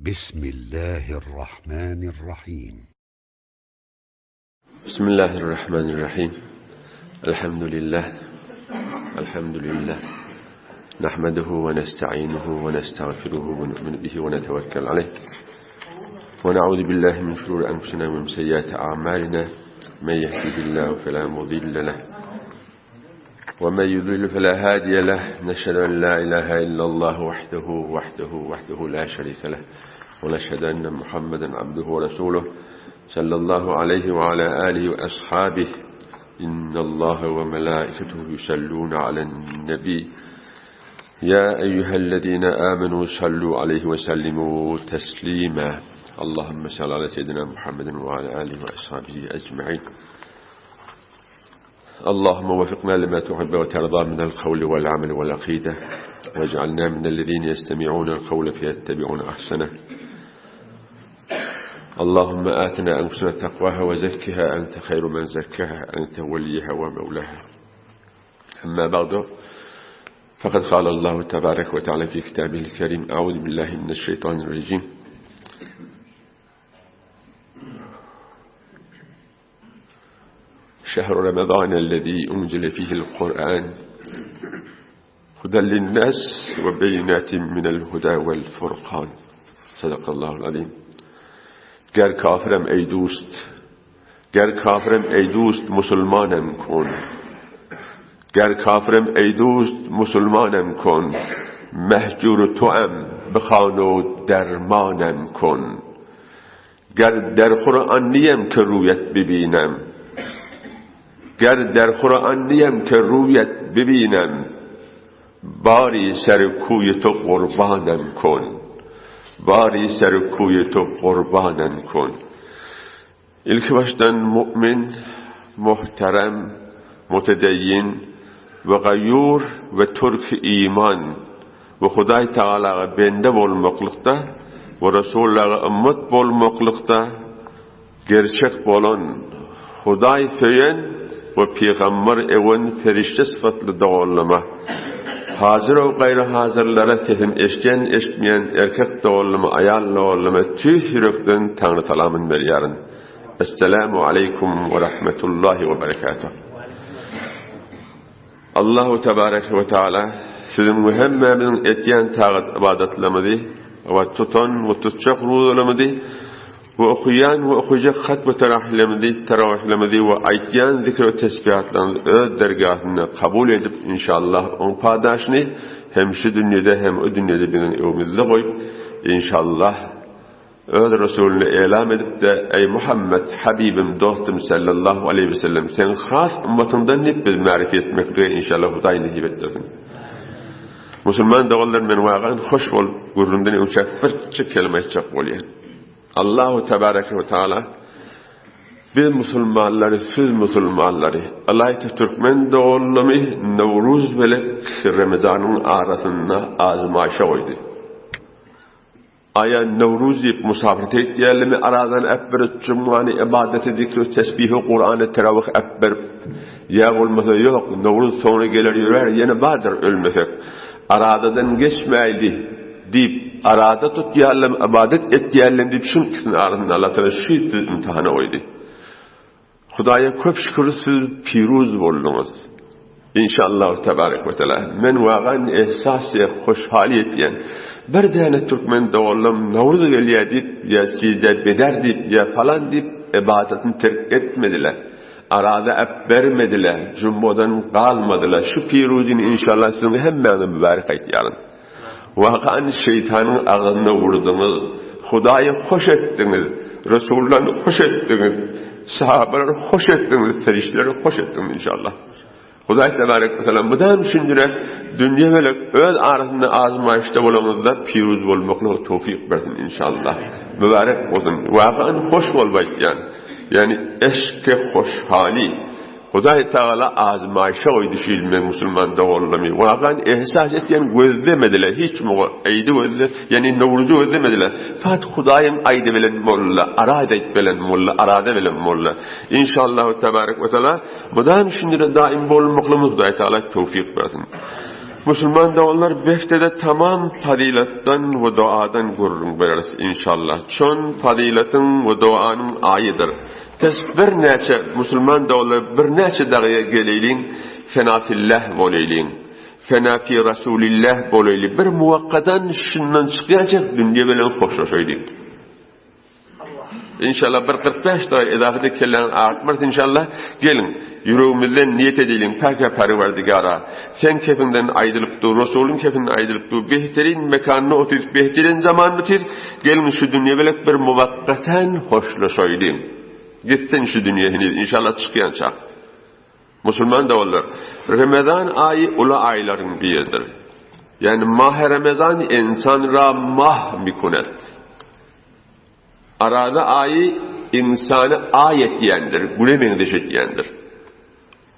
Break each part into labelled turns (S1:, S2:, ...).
S1: بسم الله الرحمن الرحيم.
S2: بسم الله الرحمن الرحيم. الحمد لله نحمده ونستعينه ونستغفره ونؤمن به ونتوكل عليه ونعوذ بالله من شرور أنفسنا ومن سيئات أعمالنا. من يهده الله فلا مضل له ومن يضلل فلا هادي له. نشهد أن لا إله إلا الله وحده لا شريك له، ونشهد أن محمدا عبده ورسوله صلى الله عليه وعلى آله وأصحابه. إن الله وملائكته يصلون على النبي يا أيها الذين آمنوا صلوا عليه وسلموا تسليما. اللهم صل على سيدنا محمد وعلى آله وأصحابه أجمعين. اللهم وفقنا لما تحب وترضى من القول والعمل والعقيدة، واجعلنا من الذين يستمعون القول فيتبعون أحسنه. اللهم آتنا أنفسنا تقواها وزكها أنت خير من زكاها، أنت وليها ومولاها. أما بعد، فقد قال الله تبارك وتعالى في كتابه الكريم: أعوذ بالله من الشيطان الرجيم. شهر رمضان الذي أنزل فيه القرآن هدى للناس وبينات من الهدى والفرقان. صدق الله العظيم. گر کافرم ای دوست مسلمانم کن. گر کافرم ای دوست مسلمانم کن. مهجور توام بخوان و درمانم کن. گر در قرآن نیم که رویت ببینم، گر در قرآن نیم که رویت ببینم، باری سر کوی تو قربانم کن. باری سر کوی تو قربانم کن. İlk baştan mümin, muhterem, mutedeyyin ve gayyur ve Türk iman ve Huday Teala'ya bende olmaklıkta ve Resulullah'a ümmet olmaklıkta gerçek olan Huday söyleyen ve Peygamber evin ferişte sıfatlı dağıllama, hazır ve gayrı hazırlara tehim eşmeyen erkek dağıllama, ayal dağıllama tüy yürekten Tanrı Talam'ın veriyarın. Esselamu aleyküm ve rahmetullahi ve berekatuhu. Allahu Tebarek ve Teala sizin mühemmeminin etiyen tağıt ibadetlemedi ve tutan ve tutacak ruhlamedi ve okuyan ve okuyacak hat ve teravihlemedi ve aytiyan zikr ve tesbihatlarını öz dergahına kabul edip inşallah on padaşını hem şu dünyada hem o dünyada benim evimizde koyup inşallah öz Resulüne elam edip de ey Muhammed Habibim dostum sallallahu aleyhi ve sellem sen has ümmatından hep biz marifet etmekle inşallah Huday nasip ettirsin. Müslüman dağıllar men vağan hoş ol gurrundan uçak bir küçük kelime çak oluyor. Allahu Tebarek ve Teala biz Müslümanları, siz Müslümanları Allah Türkmen dağıllımı Nevruz ve Ramazan'ın arasında azmaşa koydu. Aya Nevruz deyip musafiret ettiğerlemi aradan ekber cumhani ibadeti zikri tesbihi Kur'an'ı teravih ekber ya olmasa yok Nevruz sonra gelir yürür yine Badır ölmesek aradadan geçmeydi deyip arada tut diyelim ibadet et diyelim deyip şun ikisinin arasında Allah Teala şu imtihanı oydu. Hudaya köp şükür siz piruz oldunuz. İnşallah Tebarek ve Teala men vağan ehsası hoşhaliyet diyen bir tane Türkmen dağıllım Nevruz geliyor deyip ya sizde beder deyip ya falan deyip ibadetini terk etmediler. Arada ep vermediler. Cumbodan kalmadılar. Şu piruzin inşallah sizin hemen mübarek ayet yarın. Vakan şeytanın ağına vurdunuz. Hudayı hoş ettiniz. Resulullah'ı hoş ettiniz. Sahabeleri hoş ettiniz. Ferişleri hoş ettiniz inşallah. Huday Tebarek ve Selam bu düşündüre dünya ve öz arasında azmayışta olanızda piruz olmakla tevfik versin inşallah. Mübarek olsun. Vakan hoş olmayı yani eşke hoş hali. Huday Teala azmayışa oydu şilmen Müslüman dağıllımı. Vakan ehsas etiyen gözlemediler. Hiç mi aydı gözle yani Nevruz'u gözlemediler. Fakat Huday'ın aydı bilen molla, arada bilen molla, arada bilen molla. İnşallah Tebarek ve Teala bu düşündüre daim olmakla Huday Teala tevfik versin. Müslüman da onlar beşte tamam fazilattan ve duadan gururun veririz inşallah. Çon fazilatın ve duanın ayıdır. Tez bir neçe Müslüman da onlar bir neçe dağıya geleylin fena fillah boleylin. Fena fi Rasulillah boleylin. Bir muvakkadan şundan çıkacak dünya bilen hoşlaşaylık. İnşallah bir 45 daha edafide kellen artmaz inşallah. Gelin yüreğimizden niyet edelim. Paka Parvardigara. Sen kefinden ayrılıp dur. Resulün kefinden ayrılıp dur. Behterin mekanına otur. Behterin zamanını otur. Gelin şu dünya belek bir muvakkaten hoşlaşayım. Gittin şu dünyaya inşallah çıkayan çağ. Müslüman da olur. Ramazan ayı ula ayların biridir. Yani mah Ramazan insan ra mah mikunet. Arada ayı insanı ayet diyendir, gülemeyin deşet diyendir.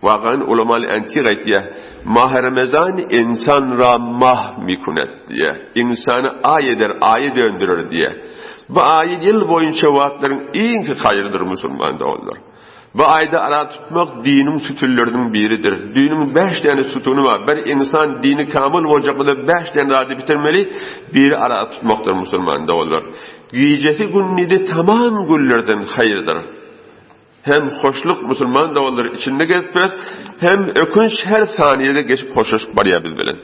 S2: Vakan ulamalı entik diye, mah Ramazan insan ra mah mikunet diye, insanı ayeder, ayet döndürür diye. Bu ayet yıl boyunca vaatların en hayırdır Müslümanda olur. Bu ayda ara tutmak dinin sütüllerinin biridir. Dinin 5 tane sütunu var. Bir insan dini kamil olacak da 5 tane adı bitirmeli, biri ara tutmaktır Müslümanda olur. Gecesi günnidi tamam güllerden hayırdır. Hem hoşluk Müslüman da olur içinde geçmez, hem ökünç her saniyede geçip hoşluk bariyabil bilin.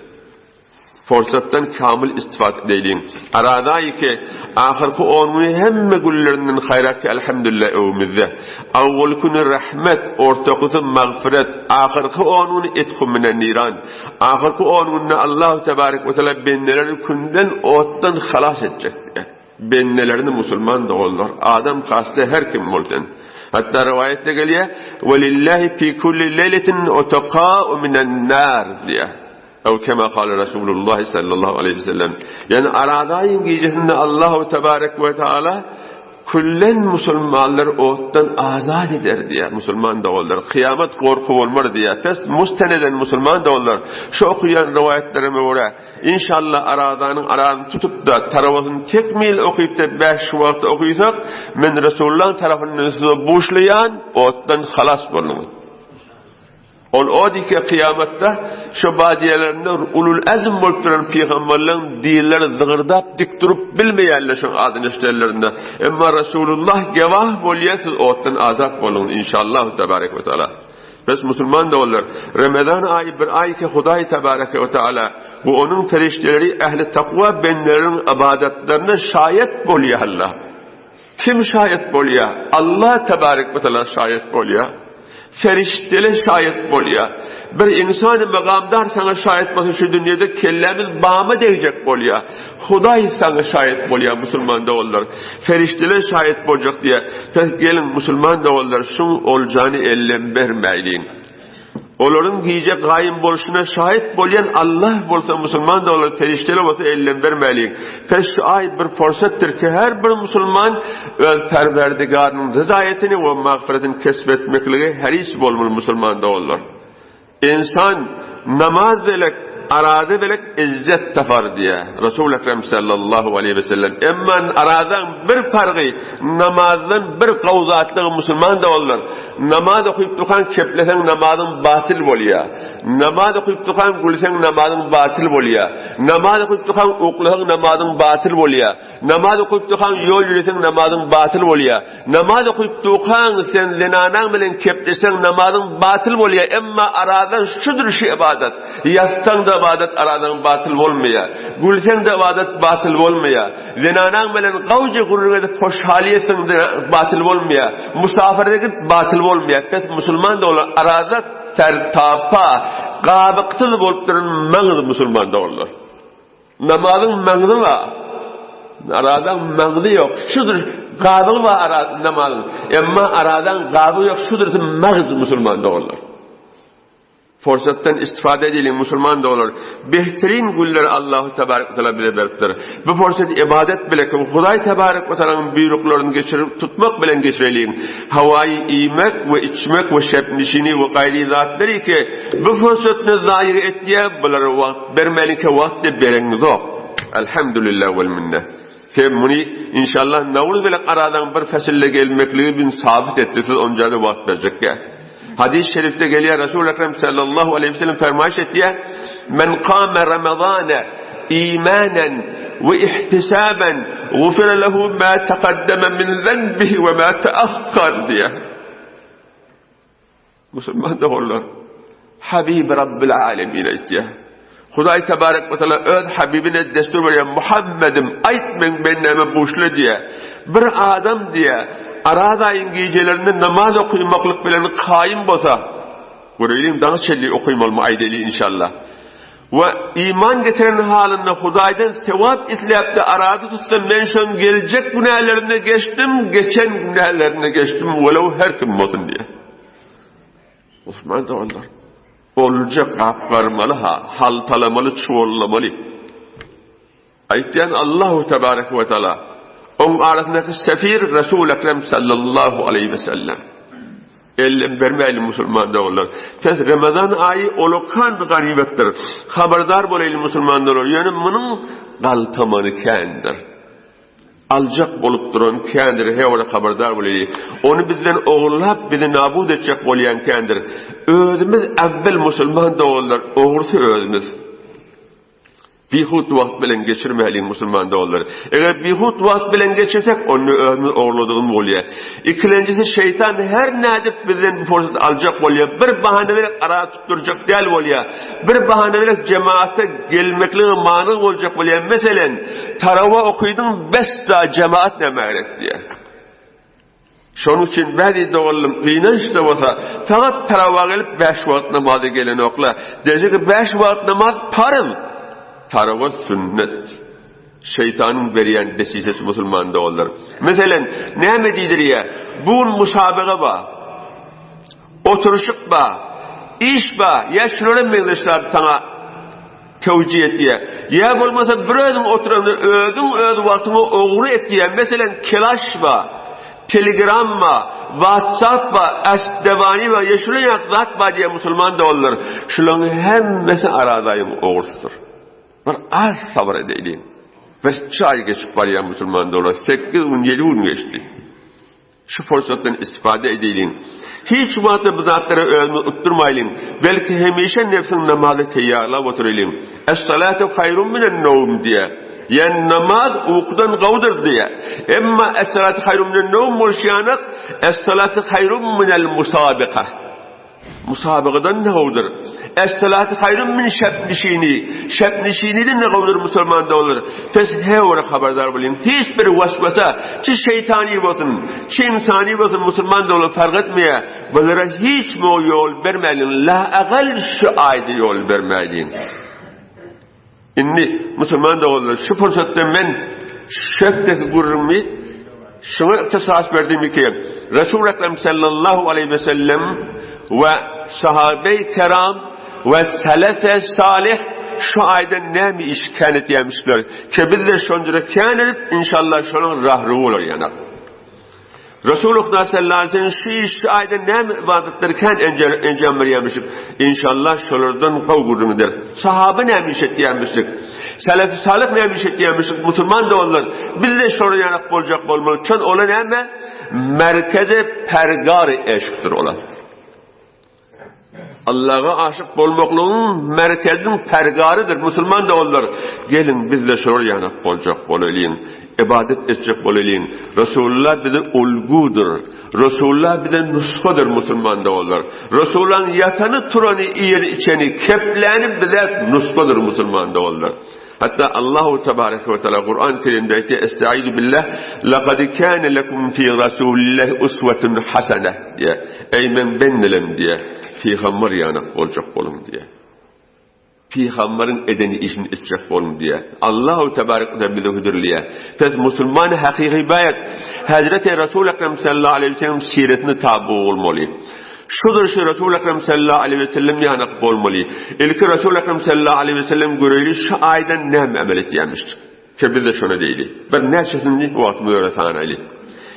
S2: Forsattan kamil istifade edelim. Aradayı ki ahirki onu hemme güllerinden hayrak ki elhamdülillah evimizde. Avval günü rahmet, ortakısı mağfiret, ahirki onun etku minen niran. Ahirki onun Allah-u Tebarek ve Teala benneleri künden ottan halas edecek diye. Bennelerini Müslüman da olur. Adam kastı her kim olsun. Hatta rivayette geliyor وَلِلَّهِ فِي كُلِّ لَيْلَةٍ اُتَقَاءُ مِنَ النَّارِ diye. O kema kâle Resulullah sallallahu aleyhi ve sellem. Yani aradayın gecesinde Allahu Tebarek ve Teala küllen Müslümanlar ottan azad eder diye. Müslüman da olur. Kıyamet korku olmaz diye. Test musteneden Müslüman da olur. Şu okuyan rivayetlerime göre inşallah aradığını tutup da tarafını tekmil okuyup da 5 vakti okuysak men Resulullah tarafından size boşlayan ottan halas bulunur. O dike kıyamette şu badiyelerinde ulul azm bolup duran peygamberlerin dilleri zıgırdap dik durup bilmeyenler şu adını işlerlerinde. Ama Resulullah gevah bolya siz ottan azat bolun inşallah tebarek ve teala. Biz Müslüman da olur. Ramazan ayı bir ay ki Huday tebarek ve teala bu onun ferişteleri ehli takva benlerin ibadetlerine şayet bolya Allah. Kim şayet bolya? Allah tebarek ve teala şayet bolya. Ferişteli şayet bolya. Bir insan-ı megamdar sana şayet bolya şu dünyada kellemiz bağımı diyecek bolya. Huday sana şayet bolya Müslüman da olur. Ferişteli şayet bolacak diye. Gelin Müslüman da olur. Şun olacağını ellen vermeyin. Onların giyecek gayim boluşuna şahit bolyan Allah bolsa Müslüman da olur, ferişteli olsa ellen vermeliyin. Şu ay bir fırsattir ki her bir Müslüman Perverdigar'ın rızayetini ve mağfiretini kesbetmekliği haris bolmalı Müslüman da olur. İnsan namaz belek, aradı belek izzet tafar diye. Resul-i Ekrem sallallahu aleyhi ve sellem. Emman aradan bir farkı namazdan bir kavzatlığı Müslüman da olur. Namaz okuyup tukan keplesen namazın batıl bolya. Namaz okuyup tukan gülsen namazın batıl bolya. Namaz okuyup tukan okulan namazın batıl bolya. Namaz okuyup tukan yol yürüsen namazın batıl bolya. Namaz okuyup tukan sen zenanan bilen keplesen namazın batıl bolya. Emma aradan şudur şu ibadet. Yatsan da ibadet aradan batıl olmaya. Gülsen de ibadet batıl olmaya. Zenanan bilen kavcı gurur edip hoş haliyesin de batıl olmaya. Musafir edip batıl olmaya. Pes Müslüman da olur. Arada tertapa, qabıqtıl bolup duran mağız Müslüman da olur. Namazın mağızı var. Aradan mağızı yok. Şudur qabığı var namazın. Ama aradan qabığı yok. Şudur mağız Müslüman da olur. Fırsattan istifade edelim Müslüman da olur. Behterin gülleri Allah-u Tebarek ve Teala bile veriptir. Bu fırsat ibadet bile ki Huday Tebarek ve Teala'nın buyruklarını geçirip tutmak bile geçirelim. Havayı yemek ve içmek ve şepnişini ve gayri zatları ki bu fırsatını zahir et diye bunları vakt vermeli ki vakt de bereniz yok. Elhamdülillah vel minnet. Bunu inşallah Navruz bile aradan bir fesille gelmekliği bin sabit etti. Siz onca da vakt verecek ya. Hadis-i şerifte geliyor Resul-i Ekrem sallallahu aleyhi ve sellem fermayiş ettiği men kâme Ramazâne imanen ve ihtisaben gufire lehu ma taqaddeme min zenbihi ve ma teakhkhar diye. Müslüman da olur. Habib Rabbil alemin ettiği. Huday tebarek ve teala öz Habibine destur veriyor. Muhammed'im aytmen benneme boşlu diye. Bir adam diye aradayın gecelerinde namaz okuymaklık bilen kaim bolsa. Göreyim daha çelli okuymalı mı aydeli inşallah. Ve iman getiren halinde Huday'dan sevap izleyip de aradı tutsa men şun gelecek günahlarına geçtim, geçen günahlarına geçtim. Velev her kim olsun diye. Osman da onlar. Olacak kapkarmalı ha, haltalamalı, çuvallamalı. Ayetleyen Allahu Tebarek ve Teala onun arasındaki sefir Resul-i Ekrem sallallahu aleyhi ve sellem. Elim vermeyeli Müslümanlar olur. Kes Ramazan ayı olukan garibettir. Haberdar bolaylı Müslümanlar olur. Yani bunun galtamanı kendir. Alacak bolup duran kendir. Hevada haberdar bolaylı. Onu bizden oğullap bizi nabud edecek bolayan kendir. Ödümüz evvel Müslüman da olur. Oğursu ödümüz. Bihut vakt bilen geçirmeyeliğin Müslüman da olur. Eğer bihut vakt bilen geçirsek onu ömür oğurladığın oluyor. İkincisi şeytan her nedip bizden bu fırsatı alacak oluyor. Bir bahane vererek ara tutturacak değil oluyor. Bir bahane vererek cemaate gelmekliği mani olacak oluyor. Mesela tarava okuydun 5 saat cemaat ne meğret diye. Şunun için belki de oğlum kıyınç da olsa fakat tarava gelip 5 vakit namazı gelen okla. Diyecek ki 5 vakit namaz parıl. Tarava sünnet. Şeytanın veriyen desisesi Müslümanda olur. Mesela ne medidir ya? Bu musabığı var. Oturuşuk var. İş var. Ya şunları meclisler sana tevcih et diye. Ya olmasa bir özüm oturanı öz vaktini oğru et diye. Mesela kelaş var. Telegram var. WhatsApp var. Esdevani var. Ya şunun yakzat var diye Müslüman da olur. Şunun hemmesi aradayım oğursudur. Var az sabır edelim. Ve çay geçip var ya Müslüman da olur. 8-7 geçti. Şu fırsattan istifade edelim. Hiç vaatı bu zatları ölümü utturmayalım. Belki hemişe nefsin namazı teyyarla oturalım. Es-salatu hayrun minen nevm diye. Yani namaz uykudan gavdır diye. Ama es-salatu hayrun minen nevm oluşanak es-salatu hayrun minel musabika. Musabıqadan ne gavdır? Es-salatu hayrun min şebnişini. Şebnişini'den ne gavdır Müslüman da olur. Tez hevre haberdar bulun. Hiçbir vasvasa, çi şeytani olsun, çi insani olsun Müslüman da olur fark etmeye. Bunlara hiç mi yol vermeyin. La agal şu ayda yol vermeyin. İnni Müslüman da olur. Şu fırsatta men şefteki gururumı şuna ihtisas verdiğim ki Resul-i Ekrem sallallahu aleyhi ve sellem ve sahabe-i keram ve selefe salih şu ayda ne mi iş kenet yemişler ki biz de şunca kenet inşallah şunun rahru olur yani. Resulullah sallallahu aleyhi ve sellem şu ayda ne mi ibadetlerken encamlar yemişik inşallah şunlardan kavgurdunudur. Sahabe ne mi işet yemişik selefe salih ne mi işet yemişik Müslüman da onlar biz de şunun yanak olacak olmalı çünkü olan ne mi merkeze pergar eşktir olan. Allah'a aşık olmaklığın merkezin pergarıdır. Müslüman da onlar. Gelin bizle şuraya yanak olacak olayım. İbadet edecek olayım. Resulullah bize olgudur. Resulullah bize nuskadır Müslüman da onlar. Resulullah'ın yatanı turanı iyeri içeni keplenip bize nuskadır Müslüman da onlar. Hatta Allahu Tebarek ve Teala Kur'an-ı Kerim'de Estaizu billah لَقَدْ كَانَ لَكُمْ فِي رَسُولِ اللّٰهِ اُسْوَةٌ حَسَنَةٌ diye. Eymen bennelim diye. Peygamber yanak olacak olun diye. Peygamberin edeni işini edecek olun diye. Allahu Tebarek ve bize hüdürlüye. Fes Müslüman hakiki bayat. Hazreti Resul-i Ekrem sallallahu aleyhi ve sellem siretini tabi olmalı. Şudur şu Resul-i Ekrem sallallahu aleyhi ve sellem yanak olmalı. İlki Resul-i Ekrem sallallahu aleyhi ve sellem göreyli şu aydan ne amel etmiştik. Ki biz de şuna değil. Bir neçesini vaktimi öğretanaylı.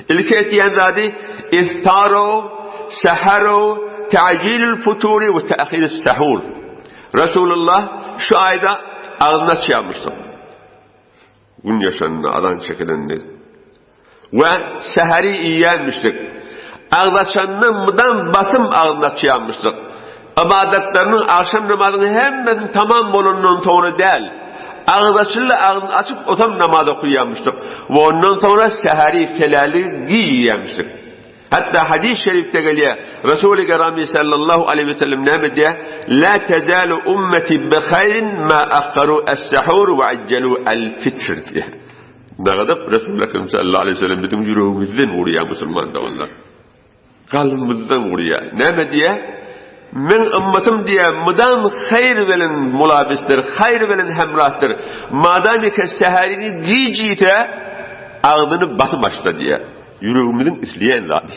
S2: İlki etiyen zadi iftaro, seharo, ta'cilül futuri ve ta'khirus sahur. Resulullah şu ayda ağzına çıkarmıştı. Gün yaşanına alan çekilenini. Ve seheri yiyenmiştik. Ağdaşandan mıdan basım ağdaşıyanmıştık. İbadetlerinin akşam namazının hemen tamam bolundan sonra değil. Ağdaşıyla ağzını açıp otam namaz okuyanmıştık. Ve ondan sonra seheri felali giyiyenmiştik. Hatta hadis-i şerifte geliyor. Resul-i Kerami sallallahu aleyhi ve sellem ne diyor? La tezalu ummeti bi hayrin ma akharu es-sahur ve accelu el-fitr diye. Ne kadar Resulullah sallallahu aleyhi ve sellem bizim yüreğimizden vuruyor Müslüman da onlar. Kalbimizden vuruyor. Ne diyor? Men ümmetim diye mudam hayır velen mulabistir, hayır velen hemrahtır. Madami ki seherini giyiciyte ağzını basım açtı diye. Yüreğimizin isleyen zaten.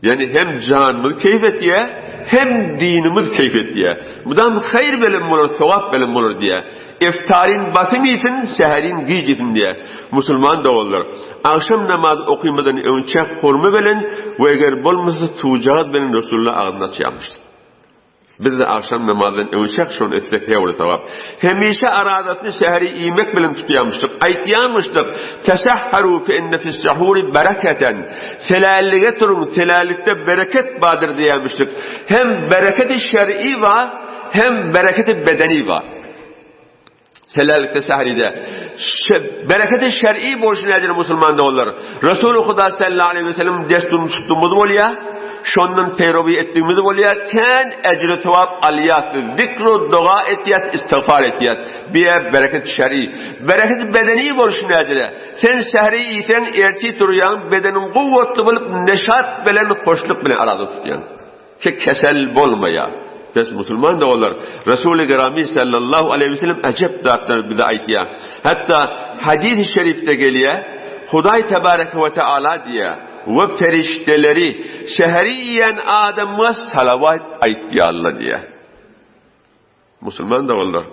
S2: Yani hem canımız keyfet diye, hem dinimiz keyfet diye. Mudam hayır velen olur, sevap velen olur diye. İftarin basım için, seherin giyicisin diye. Müslüman da olur. Akşam namazı okuymadan önce hurma velen ve eğer bolmasa tuğacağız benim Resulullah ağzına çıkmıştı. Biz de akşam namazdan önce şunu etsek hevle tavap. Hemişe aradatını seheri iyimek bilen tutuyamıştık. Aytiyanmıştık. Tesahharu fe enne fis sahuri bereketen. Telallige turun, telallikte bereket vardır diyemiştik. Hem bereketi şer'i var, hem bereketi bedeni var. Helallikte sahride. Bereketi şer'i borcu nedir Müslüman da olur? Resulü Huda sallallahu aleyhi ve sellem desturunu tuttuğumuz oluyor. Şondan peyrovi ettiğimiz oluyor. Ten ecri tevap aliyastır. Zikru, dua etiyat, istiğfar etiyat. Bir bereket şer'i. Bereket bedeni borcu nedir? Sen sehri iyisen erti duruyan, bedenin kuvvetli bulup neşat bilen, hoşluk bilen arada tutuyan. Ki kesel bolmaya. Biz Müslüman da olur. Resul-i Kerami sallallahu aleyhi ve sellem acep dağıtlar bize aytiya. Hatta hadis-i şerifte geliyor. Huday tebareke ve teala diye ve ferişteleri seheri yiyen adam'a salavat aytiya Allah diye. Müslüman da olur.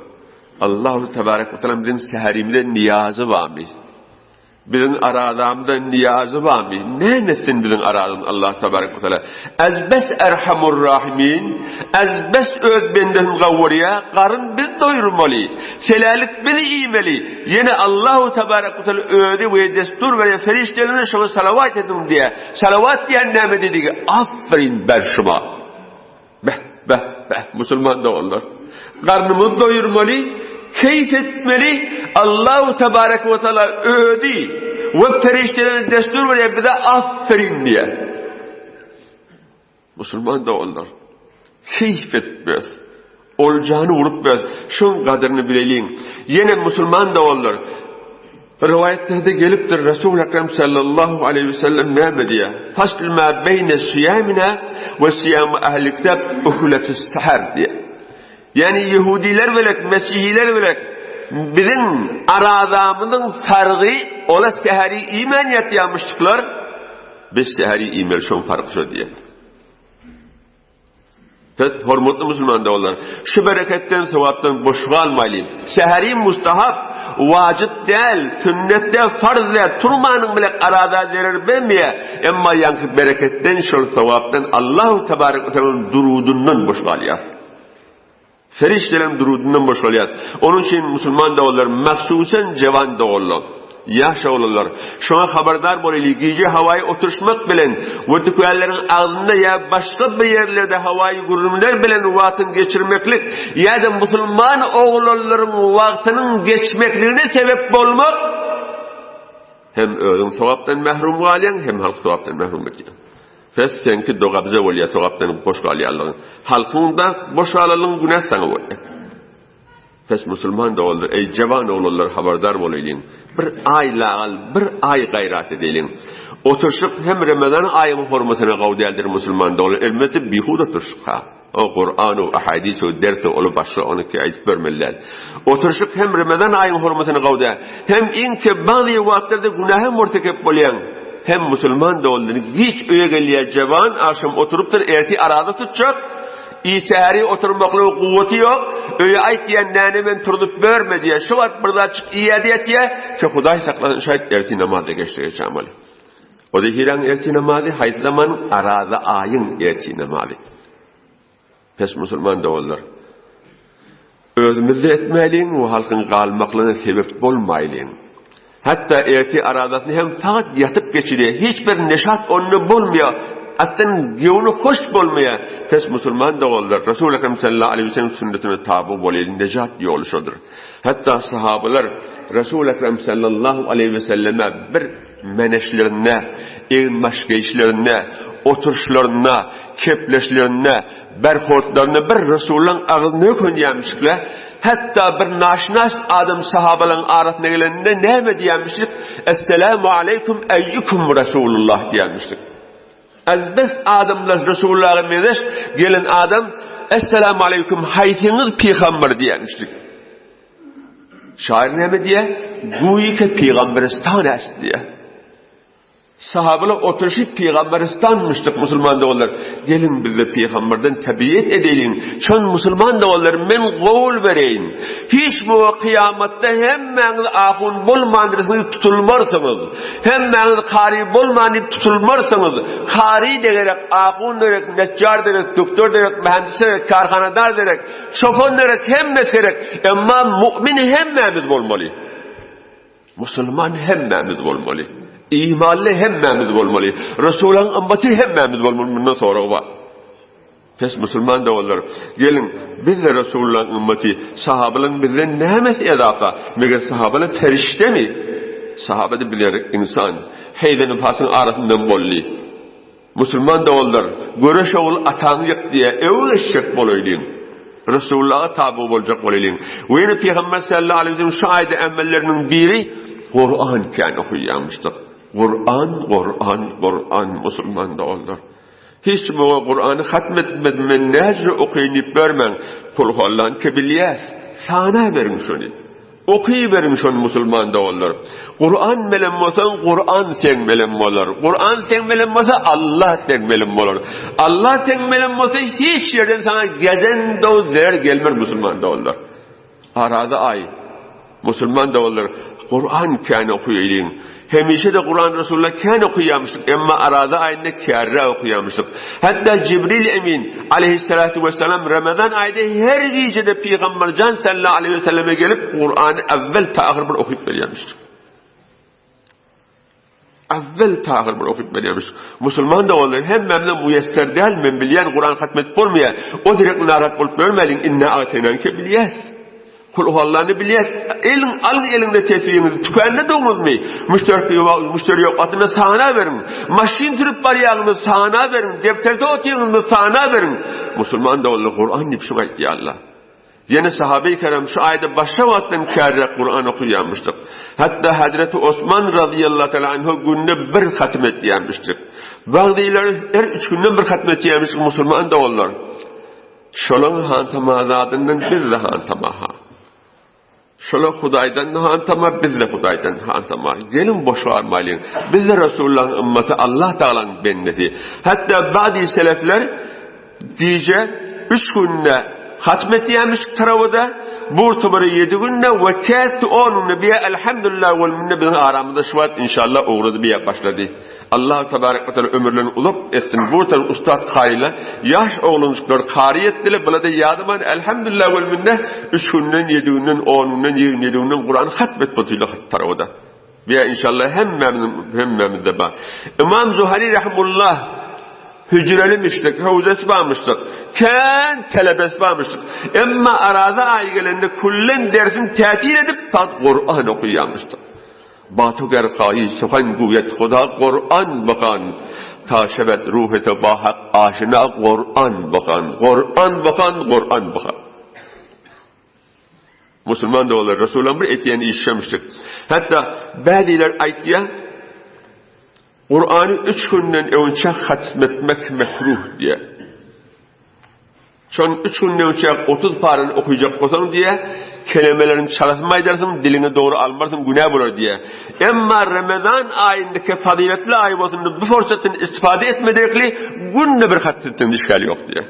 S2: Allah-u tebareke ve teala bizim seherimde niyazı varmış. Bizim aradamda niyazı var mı? Ne nesin bizim aradam Allah tebarek ve teala? Ezbes erhamur rahimin, ezbes öz benden gavuriya, karın biz doyurmalı, selalik bizi iymeli. Yine Allah tebarek ve teala öğüdü ve destur ve feriştelerine şuna salavat edin diye. Salavat diyen ne dedi ki? Aferin berşuma. Müslüman da onlar. Karnımız doyurmalı, keyif etmeli. Allah-u Tebarek ve Teala öğüdü ve feriştelerine destur veriyor bize aferin diye. Müslüman da onlar. Keyif etmez. Olacağını vurup biraz. Şunun kadrini bilelim. Yine Müslüman da onlar. Rivayetlerde geliptir Resul-i Ekrem sallallahu aleyhi ve sellem ne diye? Fasl ma beyne siyamina ve siyam ehli kitap ukuletü's seher diye. Yani Yahudiler velek, Mesihiler velek bizim aradamının farkı ola seheri imaniyet yapmıştıklar. Biz seheri iman şun farkı diye. Hormatlı Müslüman da onlar. Şu bereketten, sevaptan boş kalmayalım. Seheri mustahap, vacip değil, sünnette, farz değil, turmanın bile arada zarar vermeye. Ama yankı bereketten, şu sevaptan Allah-u Tebarek ve Teala'nın durudundan boş kalıyor. Feriştelerin durudundan boş kalıyor. Onun için Müslüman da onlar, maksusen cevan da onlar. Yaşa olurlar. Şuna haberdar boleli gece havayı oturuşmak bilen ve tüküyerlerin ağzında ya başka bir yerlerde havayı gururumlar bilen vaktini geçirmeklik ya da Müslüman oğulların vaktinin geçmekliğine sebep olmak hem özün sevaptan mahrum kalyan hem halk sevaptan mahrum ediyor. Fes senki doğabıza oluyor sevaptan boş kalıyor Allah'ın. Halkında boş alalım günah sana oluyor. Fes Müslüman da olur. Ey cevan oğullar haberdar bolelin. Bir ay lağal, bir ay gayrat edelim. Oturuşuk hem Ramazan ayının hurmatına gavdeldir Müslüman da olur. Elbette bihud oturuşuk ha. O Kur'an-ı, ahadis-i, dersi olup başka onu ki ayet vermeliler. Oturuşuk hem Ramazan ayının hurmatına gavdeldir. Hem inke bazı vakitlerde günahı murtekep bolayan. Hem Müslüman da olur. Hiç öye geliyor cevan akşam oturuptur erti arada tutacak. İsehari oturmaklığı kuvveti yok. Öyle ait diyen nenemen turup börme diye. Şu var burada çık iade diye. Ki Huday saklasın şahit erti namazda geçtireceğim Ali. O da hiran erti namazı hayt zaman arada ayın erti namazı. Pes Müslüman da olur. Özümüzü etmeliyin ve halkın kalmaklığına sebep olmayliyin. Hatta erti aradatını hem fakat yatıp geçiriyor. Hiçbir neşat onu bulmuyor. Hatta yevni hoş bulmuyor. Pes Müslüman da olur. Resul-i Ekrem sallallahu aleyhi ve sellem sünnetine tabi oluyor. Necat yolu şudur. Hatta sahabeler Resul-i Ekrem sallallahu aleyhi ve selleme bir meneşlerine, maşgeyişlerine, oturuşlarına, kepleşlerine, berhortlarına bir Resul'ün ağzını koyuyormuşlar. Hatta bir naşnas adam sahabelerin arasına gelende ne mi diyormuşlar? Esselamu aleyküm eyyukum Resulullah diyormuşlar. Biz adamlar Resulullah'a medeş gelen adam Esselamu aleyküm haytiniz peygamber diyormuşlar. Şair ne mi diye? Güyü ki peygamberistan est diye. Sahabeler oturuşup peygamberistanmıştık Müslüman da onlar. Gelin biz de peygamberden tabiiyet edelim. Şun Müslüman da onlar men gol vereyin. Hiç bu kıyamette hemmeniz ahun bulmandırsınız tutulmarsınız. Hemmeniz kari bulmanıp tutulmarsınız. Kari derek, ahun derek, neccar derek, doktor derek, mühendis derek, karhanadar derek, şoför derek, hemmes derek. Ama mümin hemmemiz olmalı. Müslüman hemmemiz olmalı. İmanlı hemmemiz olmalı. Resul'ün ümmeti hemmemiz olmalı. Bundan sonra var. Pes Müslüman da olur. Gelin biz de Resul'ün ümmeti. Sahabelerin bizden ne emesi edaka? Meğer sahabeler ferişte mi? Sahabe de bilerek insan. Heyden fasın arasından bolli. Müslüman da olur. Görüş oğul atanı yok diye ev eşek boloydun. Resulullah'a tabi olacak boloydun. Ve yine Peygamber sallallahu aleyhi ve sellem şu ayda emmellerinin biri Kur'an kendi okuyamıştık. Kur'an Müslüman da olur. Hiç mi o Kur'an'ı hatmetmedim ben nece okuyup vermem. Kulhallan kebiliyet. Sana verin şunu. Okuyuverin şunu Müslüman da olur. Kur'an melen olsan Kur'an sen melen olur. Kur'an sen melen olsa Allah sen melen olur. Allah sen melen olsa hiç yerden sana gezen dozlar gelmer Müslüman da olur. Arada ay. Müslüman da olur. Kur'an kendi okuyayım. Hemişe de Kur'an Resulullah kendi okuyamıştık. Ama arada ayında kârra okuyamıştık. Hatta Cibril Emin aleyhissalatu vesselam Ramazan ayında her gecede Peygamber Can sallallahu aleyhi ve selleme gelip Kur'an'ı evvel ta'khir bir okuyup veriyormuştuk. Evvel ta'khir bir okuyup veriyormuştuk. Müslüman da olur. Hem memnun müyesser değil mi? Bilyen Kur'an hatmet olmuyor. O direkt narat olup vermelin. İnne atenanke biliyet. Kulhallarını bilir. Alın elinde tesbihinizi. Tükenle doğunuz mu? Müşteri yok. Atına sahana verin. Maşin türüp bariyağınızı sahana verin. Defterde otuyağınızı sahana verin. Müslüman da olur. Kur'an nipşin etti Allah. Yine sahabe-i kerem şu ayda başka vaktin kârre Kur'an okuyamıştık. Hatta Hazreti Osman radıyallahu anh günde bir hatim ettiyenmiştik. Bazıları her 3 günden bir hatim ettiyenmiştik. Müslüman da olur. Şolun hantama azadından biz de hantamaha. Şöyle Hudaydan hantama, biz de Hudaydan hantama. Gelin boş varmayın. Biz de Resulullah'ın ümmeti Allah Teala'nın benneti. Hatta bazı selefler diye 3 günde hatmetiyemiş tarafında bu tabiri 7 günde ve kâti onun nebiye elhamdülillah vel minne bizim aramızda şu an inşallah uğradı bir başladı. Allah Tebarek ve Teala ömürlerini uzak etsin. Bu tarz ustad kâriyle yaş oğlumuzlar kâriyettiler. Böyle de yadıman elhamdülillah vel minne 3 günden 7 günden 10 günden 27 günden Kur'an hatmet batıyla tarafında. Ve inşallah hem memnun de var. İmam Zuhali rahimullah hücrelemiştik, havuzesi varmıştık. Ken telebesi varmıştık. Ama arada ay gelende kullen dersin tatil edip Kur'an okuyamıştık. Batu gerkayi sokan kuvvet Huda Kur'an bakan. Taşevet ruhete bahak aşina Kur'an bakan. Kur'an bakan. Müslüman da olur. Resulullah'ın bir etiyeni işlemiştik. Hatta bazılar ayetiye Kur'an'ı 3 günden önce hatmetmek mekruh diye. Şu an 3 günden önce 30 parını okuyacak olsan diye kelimelerini çalışmaydarsın, dilini doğru almarsın, günah bulur diye. Ama Ramazan ayındaki faziletli ay olsun, bu fırsatın istifade etmedikleri günde bir hatmetin işgali yok diye.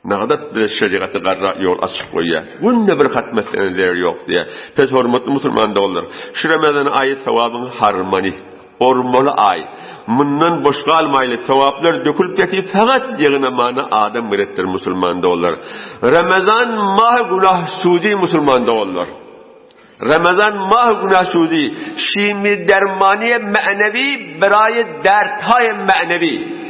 S2: Ne kadar bir şeriatı garra yol açık koyuyor. Günde bir hatmetleri yok diye. Pes hürmetli Müslüman da olur. Şu Ramazan ayı sevabın harmani. Ormalı ay. Bundan boş kalmayla sevaplar dökülüp yeti fakat yığınamana adam ürettir Müslüman da olur. Ramazan mah günah sudi Müslüman da olur. Ramazan mah günahsudi şimi dermaniye me'nevi berayet dert hay me'nevi.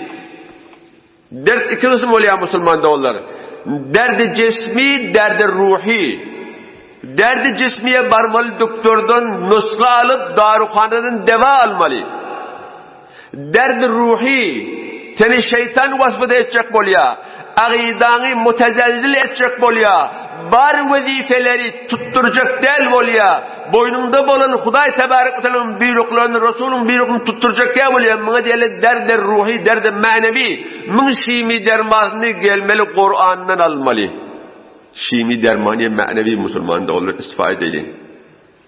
S2: Dert iki kısım oluyor Müslüman da onlar. Derdi cismi, derdi ruhi. Derdi cismiye barmalı doktordan nuska alıp darukhaneden deva almalı. Derdi ruhi seni şeytan vasfıda edecek bolya. Aqidanı mutezelzil edecek bolya. Bar vazifeleri tutturacak del bolya. Boynunda bolan Huday Tebarek ve Teala'nın buyruklarını, Resul'ün buyruklarını tutturacak ya bolya. Mına diyele derdi ruhi, derdi manevi. Mın şimi dermanını gelmeli Kur'an'dan almalı. Şimi dermaniye manevi Müslüman da olur istifade edin.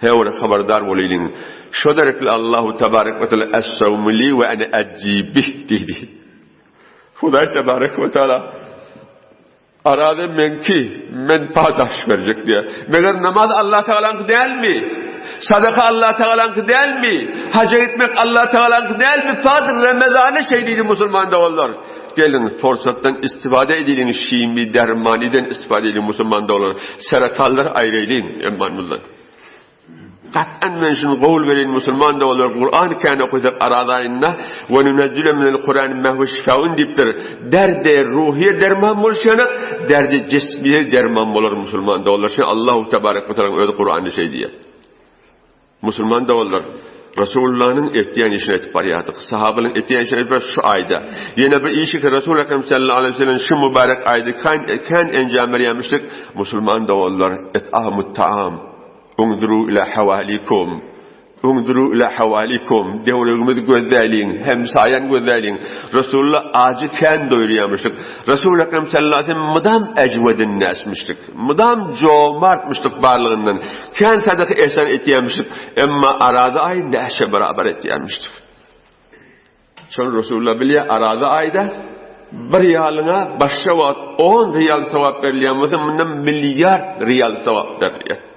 S2: Hevre haberdar olayın. Şu derkle Allahu Tebarek ve Teala es-savmili ve ene ecibih dedi. Huday Tebarek ve Teala arada men padaş verecek diye. Meğer namaz Allah Teala'nın değil mi? Sadaka Allah Teala'nın değil mi? Hacca gitmek Allah Teala'nın değil mi? Fadır Ramazan'ı şeydiydi Müslüman da olur. Gelin fırsattan istifade edilin, şimi dermaniden istifade edilin Müslüman da olur. Seratallar ayrılın emmanımızdan. Kat'an men şunu kavul verin Müslüman da olur. Kur'an-ı Kerim okuyacak aradayında ve nünezzile minel Kur'an mehve şifaun diptir. Derde ruhiye derman buluşana, derdi cismiye derman bulur Müslüman da olur. Şimdi Allah-u Tebarek ve Teala'nın öyle Kur'an'ı şey diye. Müslüman da olur. Resulullah'ın ettiğin işine etipariyatık. Sahabenin ettiğin işine etipariyatık şu ayda. Yine bir işi ki Resul-i Ekrem sallallahu aleyhi ve sellem şu mübarek ayda kan encamları yemiştik. Müslüman da olur. Et'ahmut ta'am. Ungduru ila havalikum. Ungduru ila havalikum. Devletimiz gözleyin. Hemsayen gözleyin. Resulullah acı kan doyuruyamıştık. Resul-i Ekrem sallallahu aleyhi ve sellem mıdam ecvedin nesmiştik. Mıdam cömertmiştik barlığından. Kan sadaka ehsan ettiyemiştik. Ama arada ay nehşe beraber ettiyemiştik. Sonra Resulullah biliye arada ayda bir riyalına başka vaat 10 riyal sevap veriliyemezse bundan milyar riyal sevap veriliyor.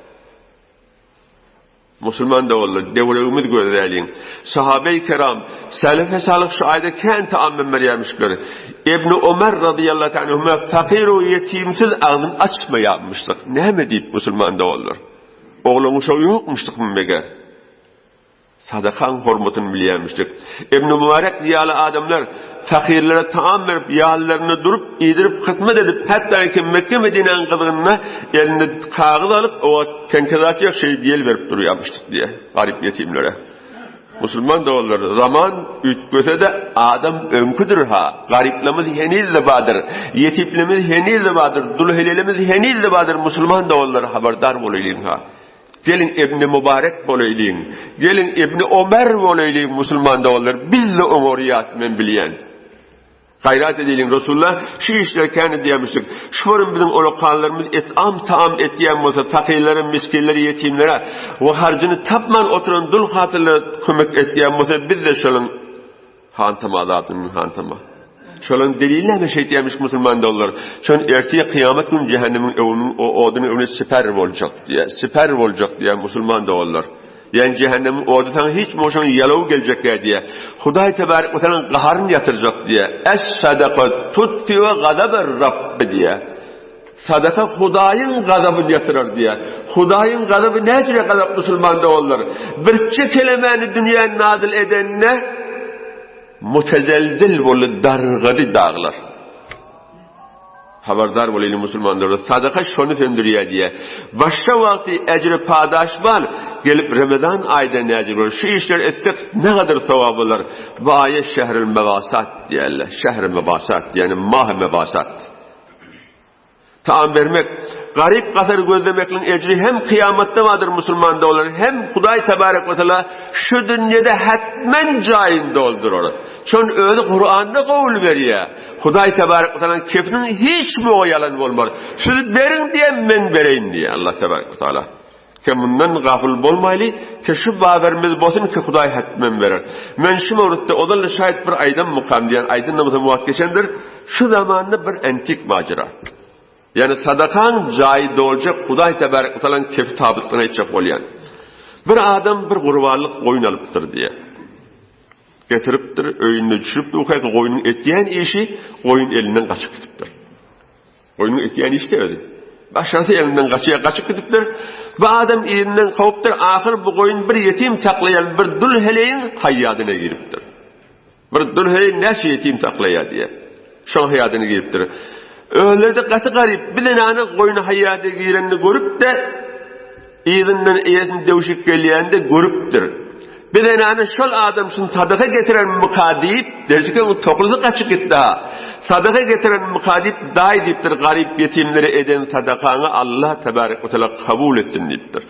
S2: Müslüman da olur. Devletimiz gözleyin. Sahabe-i kiram, selef-i salih şu ayda kendi taammül yemişler. İbn Ömer radıyallahu anhuma fakir ve yetimsiz ağzını açma yapmıştık. Ne mi deyip Müslüman da olur? Oğlumuz o yokmuştuk mu meğer? Sadakan hürmetini bilemiştik. İbn Mübarek diyalı adamlar fakirlere taam verip yağlarını durup yedirip hizmet edip hatta ki Mekke Medine'nin kızına elinde kağıt alıp o kenkezatacak şey diyel verip duruyormuştuk diye garip yetimlere. Müslüman da olur. Zaman ütköse de adam önküdür ha. Gariplimiz henüz de vardır. Yetiplimiz henüz de vardır. Dulhelelimiz henüz de vardır. Müslüman da olur. Haberdar olayım ha. Gelin İbn Mübarek olayım. Gelin İbn Ömer olayım Müslüman da olur. Biz de umuriyat men bilen. Gayret edelim Resulullah şu işler kendi diyemiştik. Şuvarın bizim olokanlarımız taam ettiyen olsa fakirlerin, miskinleri, yetimlere ve harcını tapman oturan dul hatırlara kömek ettiyen olsa biz de şolun hantama adabının hantama. Şolun deliline mi şey diyemiş Müslüman da olur. Şolun erteye kıyamet gün cehennemin evinin o odunun evine siper olacak diye. Siper olacak diye Müslüman da olur. Yani cehennemin orada sana hiç moşun yalav gelecekler diye. Huday Tebarek ve Teala'nın qaharını yatıracak diye. Es-sadaka tutfi ve gadaber Rabbi diye. Sadaka Hudayın gazabını yatırır diye. Hudayın gazabı necre gazap Müslümanda olur. Birçe kelimeni dünyaya nazil edenine mutezelzil volu dargıdı dağlar. Haberdar olayım Müslümanlar. Sadaka şunu söndürüyor diye. Başka vakti ecri padaş var. Gelip Ramazan ayda ne ecri olur. Şu işler etsek ne kadar sevap olur. Bu ayet şehr-i mevasat diyorlar. Şehr-i mevasat yani mah-ı mevasat. Taam vermek, garip kasar gözlemekle ecri hem kıyamette vardır Müslümanda olur. Hem Huday Tebarek ve Teala şu dünyada hatmen cayinde olur. Çün öyle Kur'an'da kavul veriyor. Huday Tebarek ve Teala'nın kefinin hiç mi o yalan olmaz. Siz verin diye men vereyim diye Allah Tebarek ve Teala. Ki bundan gafil olmaylı ki şu baverimiz bolsun ki Huday hatmen verir. Men şu mevlütte odalı şahit bir aydan mukam diyen aydan namazı muvat geçendir. Şu zamanda bir antik macera. Yani sadakan cayide olacak Huday Tebarek ve Teala'nın kefi tabıtına içecek olayan. Bir adam bir kurbanlık koyun alıptır diye. Getiriptir, öğününe düşürüptür. O kadar koyunun ettiyen işi koyun elinden kaçıp gitiptir. Koyunun ettiyen iş de öyle. Başkası elinden kaçıp gidipler. Bu adam elinden kovuptur. Ahir bu koyun bir yetim taklayan bir dul heleyin hayyadına giriptir. Bir dul heleyin neşe yetim taklaya diye. Şun hayyadına giriptir. Öylerde katı garip bir tane koyunu hayyada girenini görüp de elinden eyesini devşik geliyen de görüptür. Bir tane şol adam şun sadaka getiren mukadip derken o tokluzu kaçık gitti ha. Sadaka getiren mukadip dahi deyiptir. Garip yetimleri eden sadakanı Allah tebarek ve teala kabul etsin deyiptir.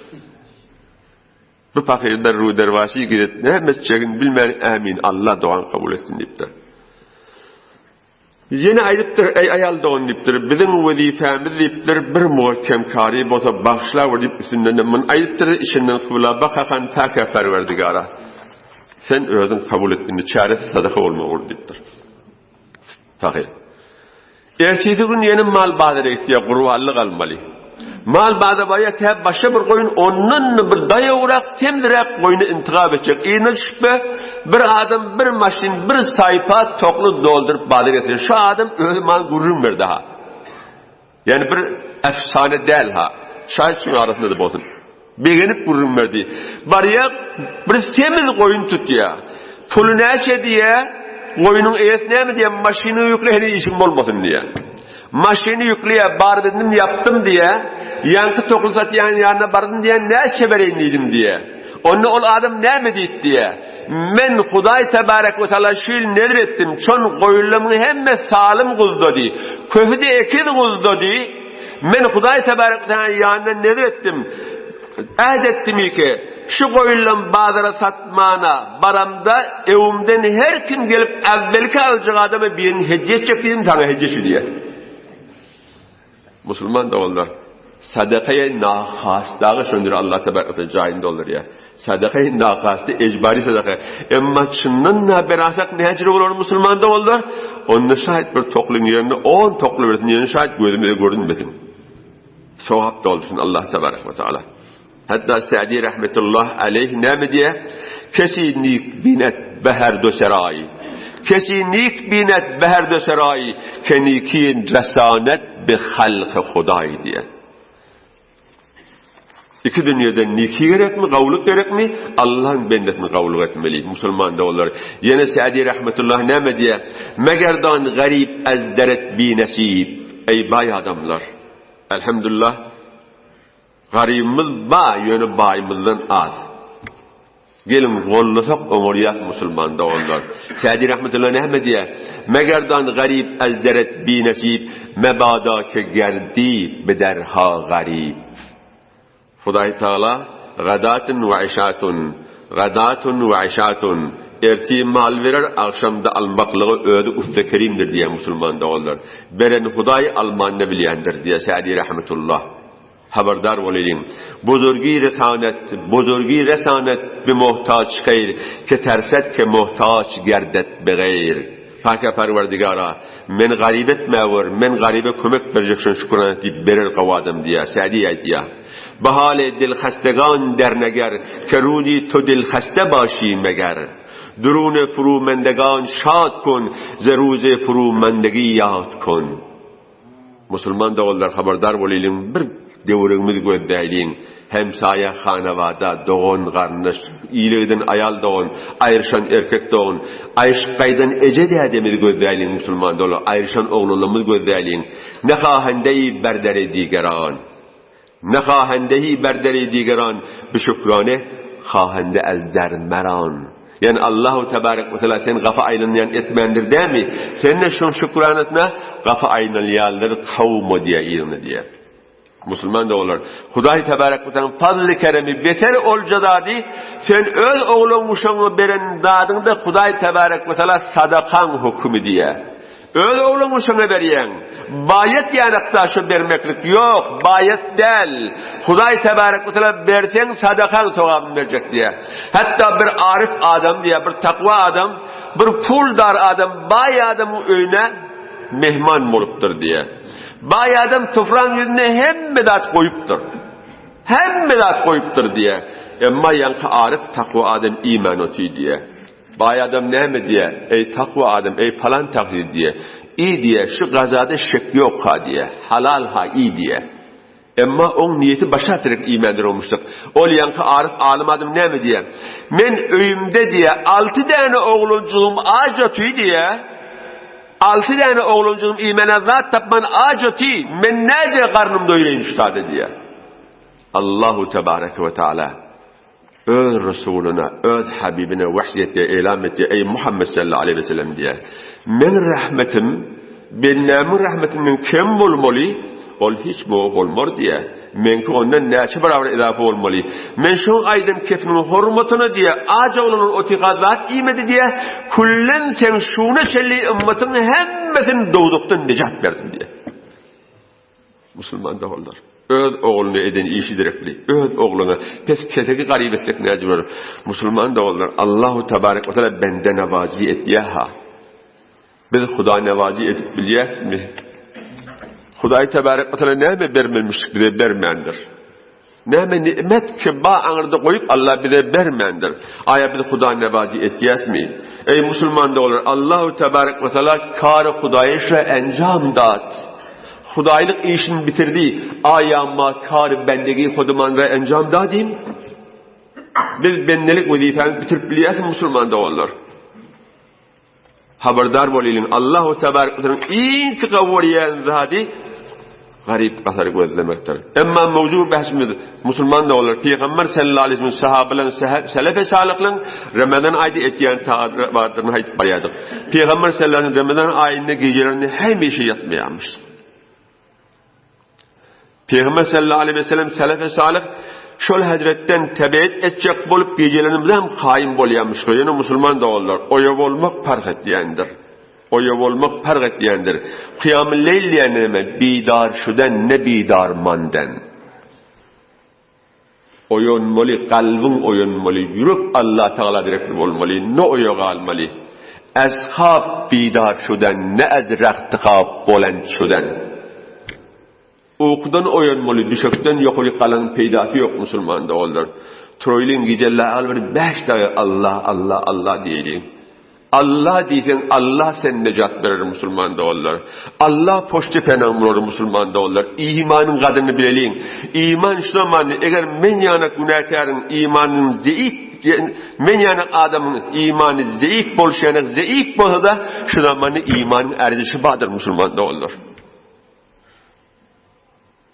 S2: Bu fakirler ruh dervaşi gidip ne mescegin bilmeyen amin Allah doğan kabul etsin deyiptir. Yine ayıptır ey ayal doğan deyiptir. Bizim vazifemiz deyiptir. Bir muhkem kari boza bağışla var deyip üstünden min ayıptır işinden kıvla bakakan paka perverdigara. Sen özün kabul ettiğinde çaresi sadaka olma olur deyiptir. Fakir. Ertesi gün yeni mal badere ihtiya kurvallık almalı. Mal badere baya teb başa bir koyun ondan bir daya uğrak temdirek koyunu intikab edecek. İğne şüphe bir adam bir maşin bir sayfa toklu doldurup badere getirir. Şu adam özü mal gururun ver daha. Yani bir efsane değil ha. Şayet şunun arasında da bozun. Beğenip gururun verdi. Bariye bir semiz koyun tut ya. Pulu neçe diye koyunun eyesine mi diye maşini yükleyeni işin olmasın diye. Maşini yükleye barbedim yaptım diye yankı toklu satayan yanına bardım diye ne çevereyim dedim diye. Onu ol adam ne mi deyip diye. Men Huday tebarek ve teala şil nedir ettim. Çon koyunlumun hemme salim kuzdu diye. Köfede ekil kuzdu diye. Men Huday tebarek ve teala yanına nedir ettim. Ettim ki şu koyunlum bazara satmana baramda evimden her kim gelip evvelki alacak adamı bir hediye çektiğim tane hediyesi diye. Müslüman da olur. Sadakaya nahasdağı söndür Allah tebarek cahinde olur ya. Sadakaya nahasdı ecbari sadaka. Ama çınnan ne berasak ne hecri olur Müslüman da olur. Onun şahit bir toklun yerine 10 toklu versin yerine şahit gözümde görünmedim. Sevap da olsun Allah tebarek ve teala. Hatta Sa'di rahmetullah aleyh ne diye? Kesinlik binet beher döserai. Kesinlik binet beher döserai. Kenikin resanet bi halk Huday diye. İki dünyada niki gerek mi, kavluk gerek mi? Allah'ın bendetini kavluk etmeli. Müslüman da olur. Yine Sa'di rahmetullah ne diye? Megerdan garip az deret bi nesib. Ey bay adamlar. Elhamdülillah. Garibimiz ba yönü bayımızdan az. Gelin gollasak omuriyat Müslüman da onlar. Sa'di rahmetullah ne diye? Megerdan garip az deret bi nesib. Mebada ke gerdi bederha garib. Huday Teala gadatun ve işatun erti mal verer akşamda almaklığı ödü usta kerimdir diye Müslüman da olur. Beren Huday alman ne bilendir diye Sa'di rahmetullah haberdar olayım. Buzurgi resanet bi muhtaç gayr ke terset ke muhtaç gerdet be gayr. Fakir perverdigara men garibet mevur men garibe kömek vereceksin şükran deyip berer kavadım diye Sa'di aytiya. Bahale dil xastegan derneger keruni to dil xaste başi meger درون فرومندگان شاد کن ز روز فرومندگی یاد کن. Müslüman da onlar haberdar olayım bir devrimiz gözleyin. Hemsaye hanavada doğun qarnış iyiliğinden ayal doğun ayrışan erkek doğun ayrışkaydan ece de ademiz gözleyin Müslüman da olur ayrışan oğlunumuz gözleyin. Nehahendeyi berderi digeran nehahendeyi berderi digeran bir şükrane khahende az dermeran. Yani Allahu tebarek ve teala sen gafa aynayan etmendir değil mi? Sen de şun şükranetine gafa aynayanlar kavmu diye iğne diye. Müslüman da olur. Huday tebarek ve teala fazl-ı keremi beter olcadadi sen öz oğlun uşağını beren dadında Huday tebarek ve teala sadakan hükmü diye. Öz oğlun uşağını veriyen. Bayet yanaktaşı vermeklik yok. Bayet değil. Huday tebarek ve teala versen sadakan toğabını verecek diye. Hatta bir arif adam diye, bir takva adam, bir puldar adam, bay adamın önüne mehman oluptur diye. Bay adam tufran yüzüne hem medat koyuptur. Hem medat koyuptur diye. Ama yankı arif takva adam iman otu diye. Bay adam ne mi diye? Ey takva adam, ey falan takdir diye. İyi diye, şu gazada şek yok ha diye. Halal ha iyi diye. Emma on niyeti başa direkt imandır olmuştuk. Ol yankı arif alim adım ne mi diye. Men öyümde diye 6 tane oğluncuğum ağaca tüy diye. 6 tane oğluncuğum imana zat tapman ağaca tüy. Men nece karnım doyurayım üstadı diye. Allahu Tebareke ve Teala öz Resulüne, öz Habibine vahyette ilan etti. Ey Muhammed sallallahu aleyhi ve sellem diye. Men rahmetim, benim rahmetimin kim olmalı? Ol hiç bu olmur diye. Menki ondan näçe beraber idafa olmalı. Men şu aydın kefinin hurmatına diye ağaca olan o tikazat imedi diye kullen sen şuna çelli ümmetin hemmesini doğduktan necat verdim diye. Müslüman da olur. Öz oğlunu eden işi direktli. Öz oğluna pes keseki garip etsek necim olur. Müslüman da olur. Allahu Tebarek ve Teala bende nevazi et ya. Biz Huda nevazi edip biliyez mi? Hudaý Tebarek ve Teala näme bermemişlik bize bermendir. Näme nimet ki ba aňyrda goýup Allah bize bermendir. Aya biz Huda nevazi etýäsmi? Ey musulman da olur. Allahu Tebarek ve Teala kary Hudaýa şu enjam dat. Hudaýlyk işini bitirdi. Ayamma kary bendegi hudumanra enjam dadim. Biz bendelik wezifäni bitirip bilýäsmi musulman da olur. Haberdar bolayın. Allahu Tebarek ve Teala iň kawriýan zady garip kasar gözlemekdir. Emma mevzu bahsimiz musulman da olur. Peygamber sallallahu aleyhi ve sellem sahabeler selefe salıkların Ramazan ayında etýän taatlarını ayıp barýardyk. Peygamber sallallahu aleyhi ve sellem Ramazan ayında gecelerini hemişe yatmaýarmış. Peygamber sallallahu aleyhi ve sellem selefe salık şol hazretten tebeet etjek bolup gecelerini bilen kaim bolýarmış. Yani musulman da olur. Oya bolmak fark etýändir. Oya bolmak fark etýändir. Kıyam-ı leyl diýeneme bidar şuden ne bidar manden. Oyunmaly, kalbin oyunmaly, yürek Allah Teala direkt bolmaly, ne oya galmaly. Ashab bidar şuden ne edraktikab bolan şuden. Okudan oyunmaly, düşekten yokuly kalan peýdasy yok musulmanda olur. Troylin geceler alır 5 dagy Allah Allah Allah diýelim. Allah diýsen Allah sen necat verir musulmanda olur. Allah poşçy penan bolur musulmanda olur. İmanyň gadyny bileliň. İman şu zaman eger men ýana günahkaryň imanyny zeif, men ýana adamyň imany zeif bolşany zeif bolsa şu zaman imanyň erzişi badyr musulmanda olur.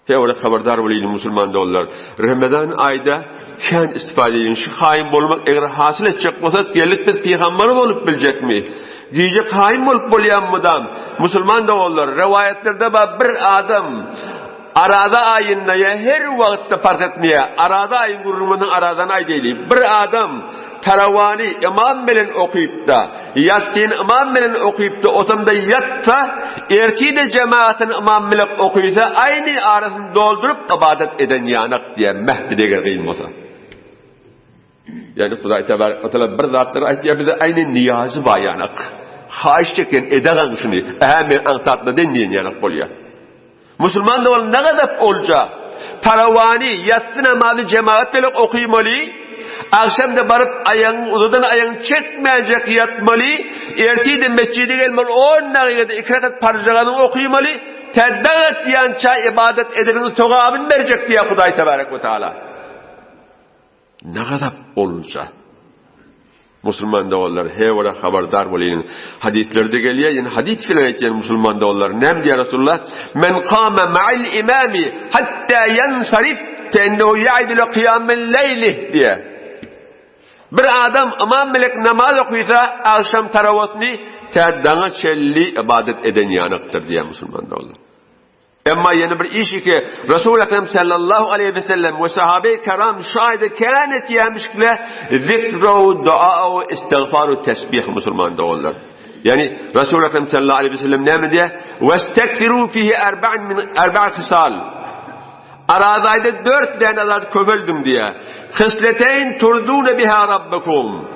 S2: Hewre haberdar bolyň musulman dollar. Ramazan ayda kan istifade edin. Şu haýym bolmak eger hasyl etjek bolsa, gelip biz peýgamber bolup biljekmi? Diýje haýym bolup bolýanmydam? Musulman dollar. Riwayetlerde bir adam arada ayında her wagtda fark etmeýär. Arada ayın gurrumynyň aradan ay diýip. Bir adam tarawani imam bilen okuyup da, yattığın imam bilen okuyup da, otamda yatta, erki de cemaatin imam bilen okuysa, aynı arasını doldurup ibadet eden yanak diye Mehdi'de gelgeyim olsa. Yani Hudaý Tebarek ve Teala bir zatları aytýar bize aynı niyazı var yanak. Haýyş çeken edegan şunu, men ansatda denleyen yanak bolýar. Musulman da ol ne kadar olca, tarawani yattı namazı cemaat bilen okuymaly, akşam da barıp ayağın uzadan ayağın çekmeyecek yatmalı, ertiydi mescide gelmeli, 10 dakikada 2 rekat parçalarını okuymalı, teddagat yança ibadet edenin sogabını verecek diye Hudaý Tebarek ve Teala. Ne kadar olunca musulman da onlar hevara haberdar bolayın. Hadislerde geliyor, yani hadis filan etyen musulman da onlar. Nem diye Resulullah? Men kâme ma'il imami hatta yansarif kennehu ya'idile kıyamel leyli diye. Bir adam imam melek namaz okuysa akşam taravatni teddana çelli ibadet eden yanıktır diye musulman da onlar. Ama yeni bir iş ki Resul-i Ekrem sallallahu aleyhi ve sellem ve sahabe-i keram şahide kânet yemişkle zikru, dua ve istiğfaru tesbih musulman da olur. Yani Resul-i Ekrem sallallahu aleyhi ve sellem ne mi diye? وَاسْتَكْفِرُوا فِيهِ اَرْبَعَ خِسَالٍ Aradayda 4 deneler kömöldüm diye. Hısleteyn turdûne biha rabbekum.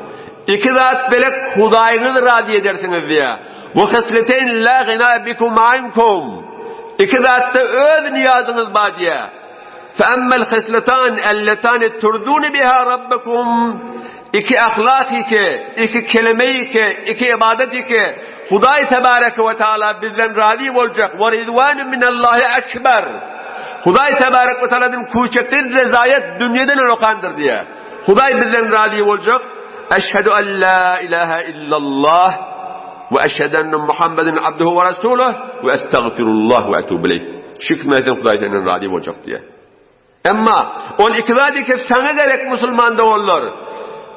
S2: 2 zat belek Hudaýyňyzy radi edersiniz diye. Ve hısleteyn la gina bikum ankum. 2 zatta öz niyazınız var diye. فَأَمَّا الْخِسْلَتَانِ اَلَّتَانِ تُرْدُونِ بِهَا رَبَّكُمْ 2 ahlak ki, 2 kelime ki, 2 ibadet ki, Hudaý Tebarek ve Teala bizden razı olacak. وَرِضْوَانٌ مِنَ اللّٰهِ ekber. Hudaý tebarek ve teala'nın küçüktir rezayet dünyadan olokandır diye. Hudaý bizden razı boljak. Eşhedü en la ilahe illallah ve eşhedü enne Muhammeden abduhu ve resuluh ve estağfirullah ve etûbü ileyh. Şükmetsin Hudaýdan razı boljak diye. Ama ol ikrar edip sana gerek musulman da olur.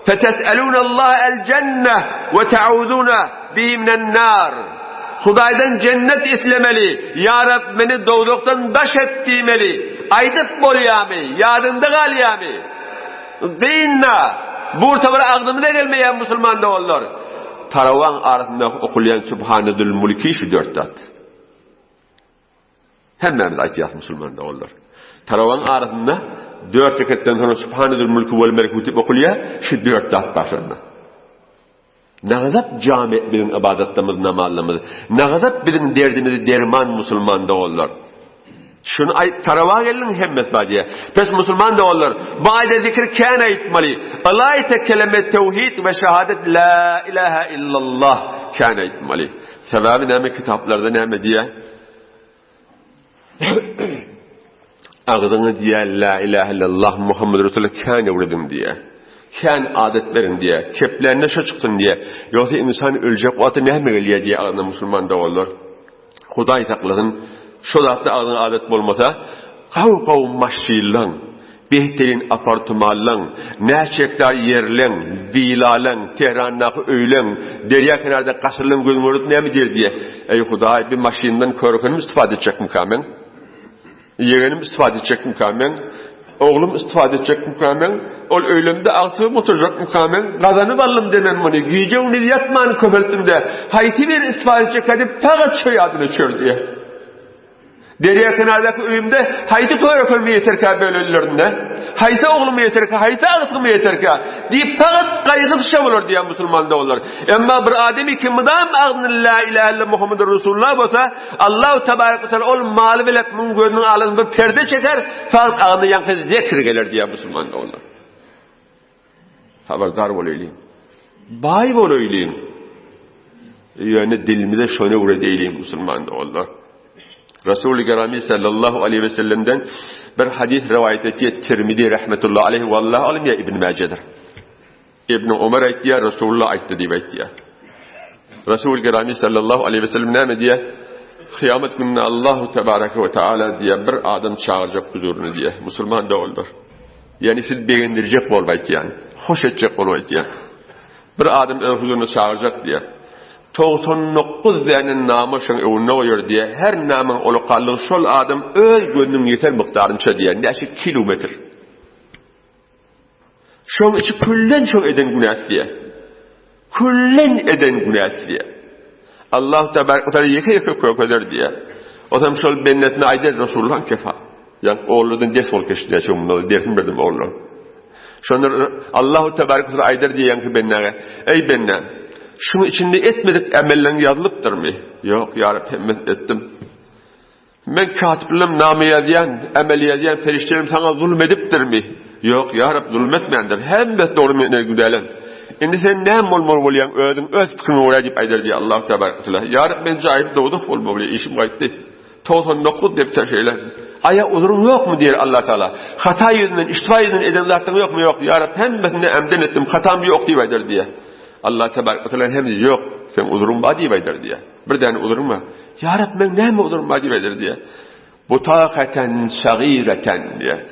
S2: Fetes'elûnallâhe el cenne ve te'ûdûne bihi minennâr. Hudaýdan cennet islemeli. Ya Rab beni doğduktan daş et diýmeli. Aýdyp bolýamy, ýadynda galýamy. Dinna bu tabara agdymyza gelmeýän musulman da olur. Tarawan arasynda okulýan Subhanedül Mulki şu 4 zat. Hemmemiz aýtýar musulman da olur. Tarawan arasynda 4 reketten sonra Subhanedül Mulki vel melekuti okulýa şu 4 zat başlandy. Nagazap cami bizim ibadetimiz, namazımız. Nagazap bizim derdimizi derman musulman da olur. Şunu tarava gelin hemmet badiye. Pes musulman da olur. Ba'de zikir kana etmeli. Allah kelime tevhid ve şehadet la ilahe illallah kana etmeli. Sebebi ne kitaplarda ne diye? Ağdını diye la ilahe illallah Muhammed Resulullah kana uğradın diye. Kan adet verin diye. Keplerine şu çıksın diye. Yoksa insan ölecek o atı nehme geliyor diye ağdını musulman da olur. Hudaý saklasın. Şu zatda ağdın adet bolmasa, qaw maşylan, behterin apartmanlan, näçekler yerlen, vilalan, Tehrandaky öýlen, derya kenarda kasırlan gözüň görüp näme der diye. Ey Hudaý bir maşyndan körkünüm istifade etjekmi kamen? Yegenim istifade etjekmi kamen? Oğlum istifade etjekmi kamen? Ol öýlemde agtyp oturjak kamen? Gazanyp alym demem muny. Gije uny ýatman köpeltdim de. Haýty bir istifade etjek edip pagat çöý adyny çör diye. Derya kenardaky öýümde haýty körkünüm ýeterkä bölünlerinde. Haýty oğlum ýeterkä, haýty agtym ýeterkä diýip pagat gaýgysy bolar diýen musulmanda bolar. Emma bir adamy kim mudam agny la ilahe illallah Muhammedur Resulullah bolsa, Allah tebaraka ve teala ol maly bilen mun gözüniň alyn bir perde çeker, fakat agny ýa-da zikir geler diýen musulmanda bolar. Haberdar bolaylyň. Bay bolaylyň. Ýöne dilimize şonu öwredýäliň musulmanda bolar. Resul-i Kerami sallallahu aleyhi ve sellem'den bir hadis rivayet etti Tirmidhi rahmetullahi aleyhi vallahi alim ya İbn Mace'dir. İbn Ömer aytti ya Resulullah aytti diye aytti ya. Resul-i Kerami sallallahu aleyhi ve sellem ne diye? Kıyamet gününe Allahu tebareke ve teala diye bir adam çağıracak huzuruna diye. Müslüman da olur. Yani siz beğendirecek olmaydı yani. Hoş edecek olmaydı yani. Bir adam huzuruna çağıracak diye. 99 benin namı şun öwrüne goýar diye her namyň oluqallygy şol adam öz gönlüň ýeter mykdarynça diye näçe kilometr. Şoň içi küllen şoň eden günäs diye. Küllen eden günäs diye. Allah tebaraka ve teala ýeke köpeder diye. Otam şol bennetine aýdar Resulullah kefa. Ýa-ni oğludan defol geçdi şoň muny derdim berdim oğlum. Şonda Allah tebaraka ve teala aýdar diýen ki bennege ey bennem şunu içinde etmedik emellerin yazılıptır mı? Yok ya Rabbi ettim. Ben katibim namı yazıyan, emel yazıyan feriştelerim sana zulmediptir mi? Yok ya Rabbi zulmetmeyendir. Hem de doğru müminler güdelim. Şimdi sen ne olmalı olayan ödün, öz fikrini oraya deyip aydır diye Allah-u Tebarek. Ya Rabbi ben cahip doğduk olmalı, işim kayıttı. 99 defter şeyler. Aya uzurum yok mu diyor Allah Teala. Hata yüzünden, iştifa yüzünden eden zaten yok mu? Yok. Ya Rabbi hem besine emden ettim, hatam yok deyip aydır diye. Allah tebaraka ve teala hem yok sen uzurum badi baydır diye. Birden uzurum mu? Ya Rabbi ben näme uzurum badi baydır diye. Bu taqatan sagiratan diye.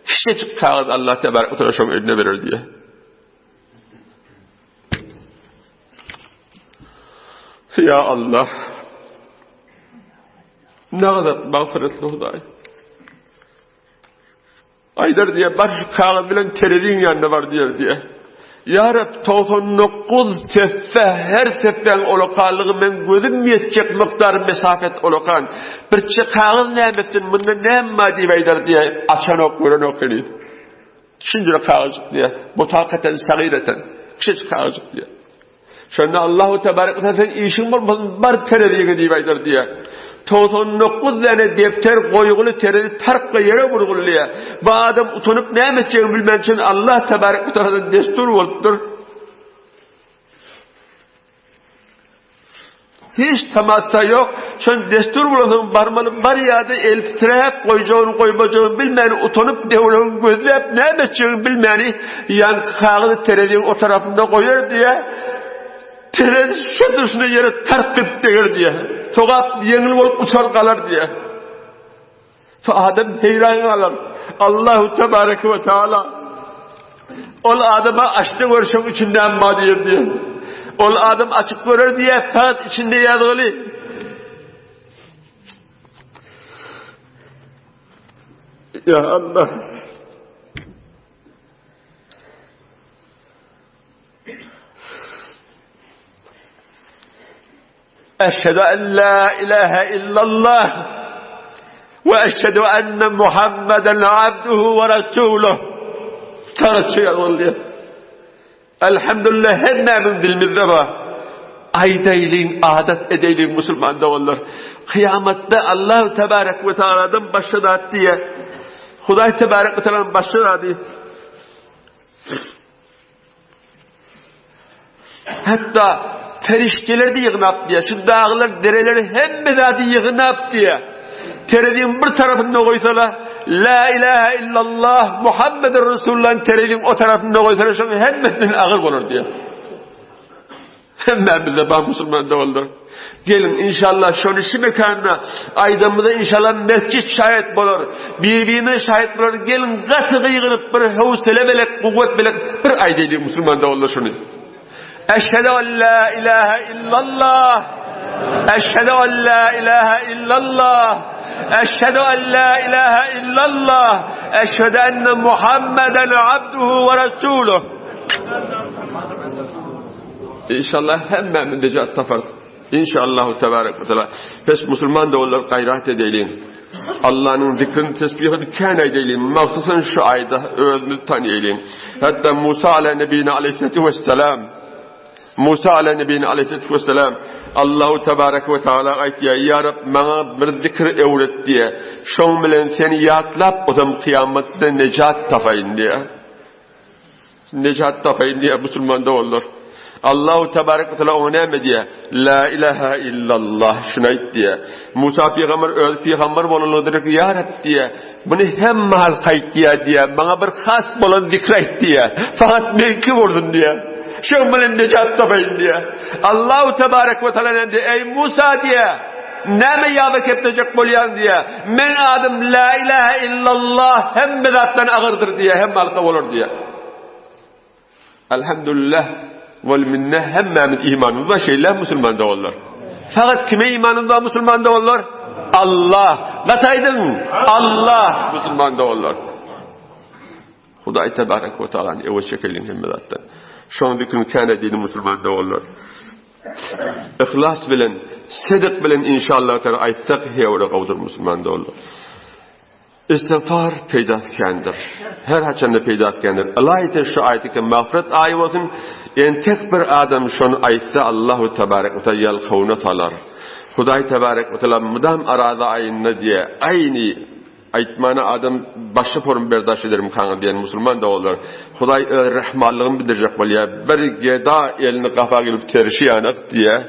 S2: Kiçik kağıt Allah tebaraka ve teala şoň eline verir diye. Ya Allah. Nağdat mağfiretli Hudaý. Aydar diye bar şu kağıt bilen tereliň ýanynda var diye. Ya Rab 99 sefe her sefen oloqanlygy men gözüm ýetjek mykdar mesafet oloqan bir çykağız nämesin bunda näme diýip aýdar diye açan ok gören ok eli. Şunjura kağız diye bu taqatan sagiratan kiçik kağız diye. Şonda Allahu tebaraka ve teala sen işin bolmasyn bar tereliňe diýip aýdar diye. 99 tane defter goýguly tereli tarqa yere vurgulýa. Bu adam utanyp näme etjegini bilmän üçin Allah tebaraka ve teala destur bolupdyr. Hiç temasta yok. Şun destur bulanın barmalı bar yada el titreyip koyacağını koymayacağını bilmeyeni utanıp devranın gözleyip ne edeceğini bilmeyeni yan kağıdı terediğin o tarafında koyar diye teredi şu dışına yere terk edip değer diye. Sokak yengil olup uçar kalar diye. Adam heyran kalır. Allahu Tebareke ve Teala ol adama açtı görüşüm içinden madiyim diye. Ol adam açık görür diye fakat içinde yazılı. Ya Allah. Eşhedü en la ilahe illallah ve eşhedü enne Muhammeden abduhu ve resuluh. Tanrıçı yazılı. Elhamdülillah hemmemin dilimizde var. Aydayliğin, adet edeyliğin Müslümanda olur. Kıyamette Allah-u Tebarek ve Teala'dan başladı diye. Huday Tebarek ve Teala'dan başladı diye. Hatta ferişteler de yığınap diye. Şu dağlar, dereleri hemmede yığınap diye. Terediğin bir tarafında koysalar, la ilahe illallah Muhammeden Resulullah'ın terediğin o tarafında koysalar, şunu hemmeden ağır olur diye. Hemmemizde ben Müslüman'da olur. Gelin inşallah şunu şu mekanına, aydamıza inşallah mescit şahit olur. Birbirine şahit olur. Gelin katı yığınıp bir hevsele belek, kuvvet belek, bir aydaylı Müslüman'da olur şunu. Eşhedü en la ilahe illallah. Eşhedü en la ilahe illallah. Eşhedü en la ilahe illallah. Eşhedü enne Muhammeden abduhu ve resuluh. İnşallah hemmemin necat tafar. İnşallah Tebarek ve Teala. Pes Müslüman da olur gayret edelim. Allah'ın zikrini tesbihini kâne edelim. Maksusun şu ayda özümüzü tanıyalım. Hatta Musa aleyhissalatu vesselam. Musa aleyhissalatu vesselam Allahu Tebarek ve Teala aytya ya Rab bana bir zikr öğret diye. Şoň bilen seni yatlap ozam kıyamette necat tapayın diye. Necat tapayın diye Müslüman da olur. Allahu Tebarek ve Teala ona ne diye? La ilahe illallah şuna ayt diye. Musa peygamber öz peygamber bolanydyr ya Rab diye. Bunu hem mahal kayt diye bana bir has bolan zikr ayt diye. Fakat belki vurdun diye. Şoň bilen necat tapayın diye. Allahu Tebarek ve Teala ne diye? Ey Musa diye. Näme ýaby kepdejek bolýan diye. Men adım la ilahe illallah hem zatdan agyrdyr diye, hem halka bolur diye. Elhamdülillah vel minne hemmemiz imanımız var şeyler Müslüman da olur. Fakat kime imanımız var Müslüman da olur? Allah. Gataydın. Allah Müslüman da olur. Huday Tebarek ve Teala'nın ev şeklin hem zatdan. Şoň dikini kâne dini Müslüman da olur. İhlas bilen, sedik bilen inşallah Teala aytsak hewre gawdur Müslüman da olur. İstiğfar peyda etkendir. Her haçanda peyda etkendir. Allah ayeti şu ayeti ki mağfiret ayı olsun. En tek bir adam şunu ayetse Allahu Tebarek ve Teala yalkavuna salar. Huday Tebarek ve Teala mudam arada ayinna diye ayni aytmana adam başı form berdaş ederim kanı diyen Müslüman da olur. Huday rahmanlığını bildirecek bolya. Bir geda elini kafa gelip terişi yanak diye.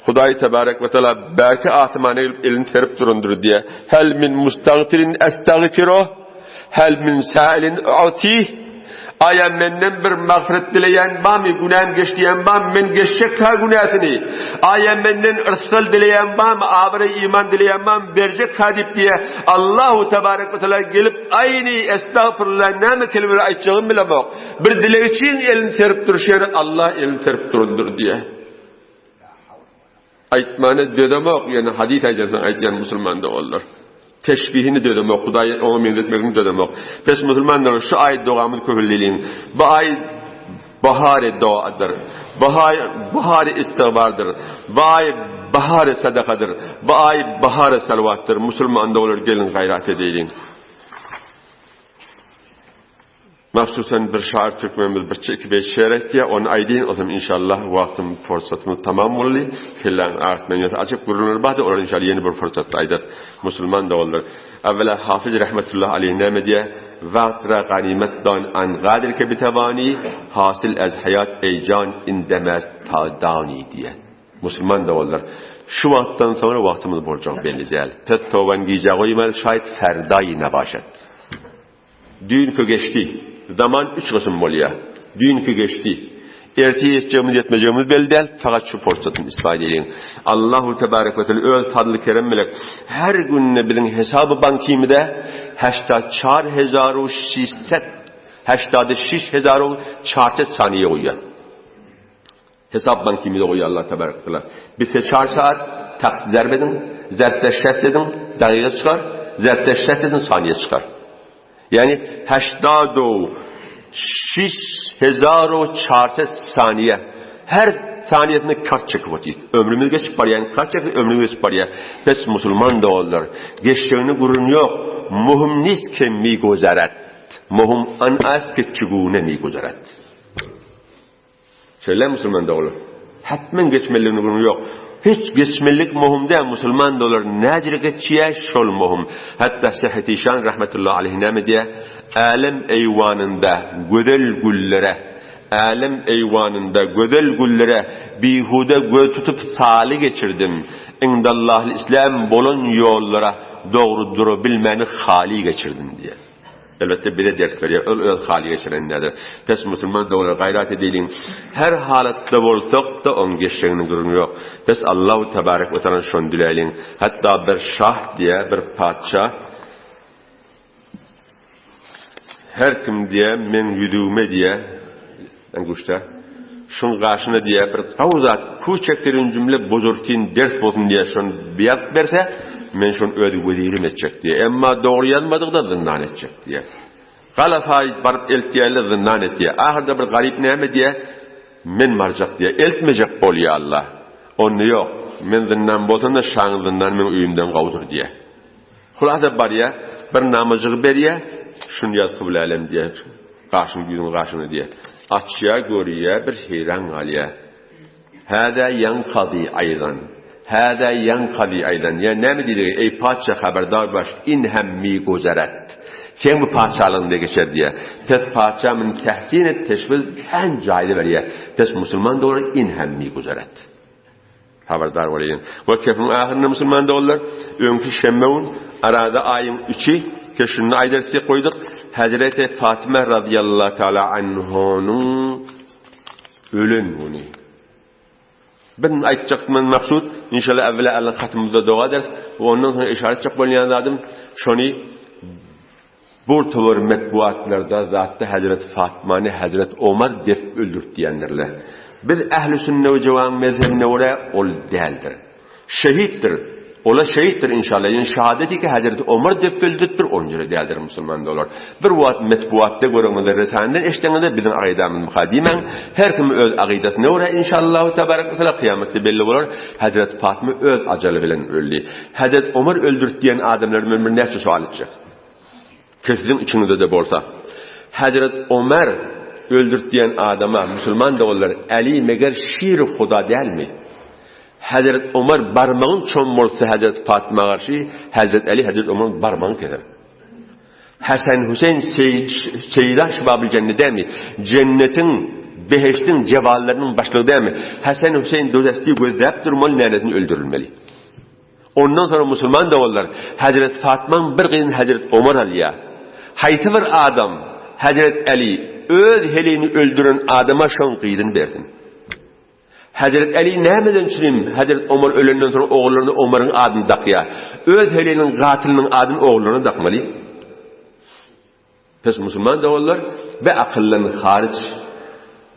S2: Huday Tebarek ve Teala belki asmana elini terip durundur diye. Hel min mustagfirin estağfiruh. Hel min sa'ilin u'tih. Aya menden bir mağfiret dileyen bami, günahım geçtiyen bami, men geçecek ha günahını. Aya menden ırsal dileyen bami, abire iman dileyen bami, verecek hadip diye. Allahu Tebarek ve Teala gelip aynı estağfurullah nâme kelimeleri aytacağım bile bak. Bir dile için elini terip duruşayarak Allah elini terip durundur diye. Aytmanı dedemek yani hadis aytacağın aytacağın Müslüman da olur. Teşbihini dedemek, Huday onu menzetmekini dedemek. Pes Müslümanlar şu ayet duamını köhülleliğin. Bu ayet bahar duadır. Bahar istiğfardır. Bu ayet bahar sadakadır. Bu ayet bahar salavattır. Müslüman da olur gelin gayret edeyin. Mahsusen bir şair Türkmenimiz bir çeki beş şiir etti ya, onu aydeyin o zaman inşallah vaktim fırsatımız tamam olur. Kellerin artmeniyeti açıp görünür bahdi olur inşallah yeni bir fırsat aydır. Müslüman da olur. Evvela Hafız rahmetullah aleyh ne diye? Vaktra ganimetdan an gadir ke bitevani hasil az hayat eycan indemez tadani diye. Müslüman da olurlar. Şu vaxtdan sonra vaxtımız bolacak belli değil. Pet tovan giyecek oymal şayet ferdayı nebaşet. Dünkü geçti. Zaman 3 kısım bolya. Dünkü geçti. Erteye yeteceğimiz yetmeyeceğimiz belli değil. Fakat şu fırsatın istifade edin. Allahu Tebarek ve Teala öl tadlı kerem melek. Her gününe bizim hesabı bankimide 86 saniye koyuyor. Hesap bankimide koyuyor Allah Tebarek ve Teala. Biz 4 saat taksit zerbedin, zertte şest edin, dakika çıkar, zertte şest edin, saniye çıkar. Yani 86 saniye. Her saniyetinde kart çekip atıyız. Ömrümüz geçip var yani. Kart çekip ömrümüz geçip var ya. Biz Müslüman da olurlar. Geçtiğini gurun yok. Muhim niz ki mi gozaret. Muhim an az ki çubuğuna mi gozaret. Şöyle Müslüman da olur. Hatmen geçmeliğini gurun yok. Hiç geçmelik muhim değil. Müslüman da olur. Necire geçiye şol muhim. Hatta Sehheti Şan rahmetullahi aleyhine diye alem eyvanında güzel güllere bihude göz tutup sali geçirdim. İndallah'l İslam bolun yollara doğru duru bilmeni hali geçirdim diye. Elbette bile ders veriyor. Öl hali geçirenlerdir. Pes Müslüman da olur. Gayret edelim. Her halatta bolsak da on geçeceğini durum yok. Pes Allah-u Tebarek ve Teala şunu dileyelim. Hatta bir şah diye bir padişah her kim diye men yüdüğüme diye Anguşta şun karşına diye bir kavzat küçeklerin cümle bozurkin ders olsun diye şun biat verse men şun ödü vezirim edecek diye. Ama doğru yanmadık da zindan edecek diye. Galafay barıp eltiyeyle zindan et diye. Ahırda bir garip neyme diye men maracak diye. Eltmeyecek bol ya Allah. Onu yok. Men zindan bolsan da şan zindan men uyumdan kavdur diye. Hulada bar ya bir namazcığı ber ya şunu yaz kıbıl alem diye. Karşını diye. Açıya görüye bir heyran aliye. Hâdâ yankadî aydan. Hâdâ yankadî aydan. Yani ne mi dedi? Ey padişah haberdar baş. İnhemmi gozeret. Kim bu padişahlığında geçer diye. Pes padişahın tehsin et teşvil en cahili veriye. Pes Müslüman da olur inhemmi gozeret. Haberdar olayın. Ve kefin ahirinde Müslüman da olur. Önkü şemmevun arada ayın 3'i keşününü aydersiye koyduk. Hazreti Fatime radıyallahu teala anh'unun ölümünü. Ben aytacağım maksud inşallah evvela Allah hatımızda dua ederiz. Ve ondan sonra işaret çok bolyan adım. Şunu bu tavır metbuatlarda zaten Hazreti Fatma'nı Hazreti Ömer def öldürt diyenlerle. Biz ehl-i sünnet ve cevan mezhebine oraya ol değildir. Şehittir. Ola şehittir inşallah. Yani şehadeti ki Hazreti Ömer def öldürtür onca değildir Müslüman da olur. Bir vaat metbuatta görünmeler resaninden eştenede bizim akidamın muhadimen her kim öz akidetine oraya inşallah tebarek ve teala kıyamette belli olur. Hazreti Fatıma öz acalı bilen öldü. Hazreti Ömer öldürt diyen adamların ömrü neyse sual edecek. Kesin içinde de bolsa. Hazreti Ömer öldürt diyen adama Müslüman da olur. Ali meğer şiir Huda değil mi? Hazreti Ömer barmağın çoğun olsa Hazreti Fatıma karşı, Hazreti Ali, Hazreti Ömer'in barmağını keser. Hasan Hüseyin Seyyida Şıbab-ı Cennet değil mi? Cennetin, beheştin cevallarının başlığı değil mi? Hasan Hüseyin dözestiği gözleyip durmalı, neredeyini öldürülmeli. Ondan sonra Müslüman da olurlar. Hazreti Fatıma'nın bir kızın Hazreti Ömer Ali'ye. Hayti bir adam, Hazreti Ali, öz helini öldüren adama şon kıydın verdin. Hazreti Ali neyden çürüm? Hazreti Ömer ölenden sonra oğullarını Ömer'in adını takıya. Öz helinin katilinin adını oğullarına takmalı. Pes Müslüman da olurlar ve akıllarını hariç.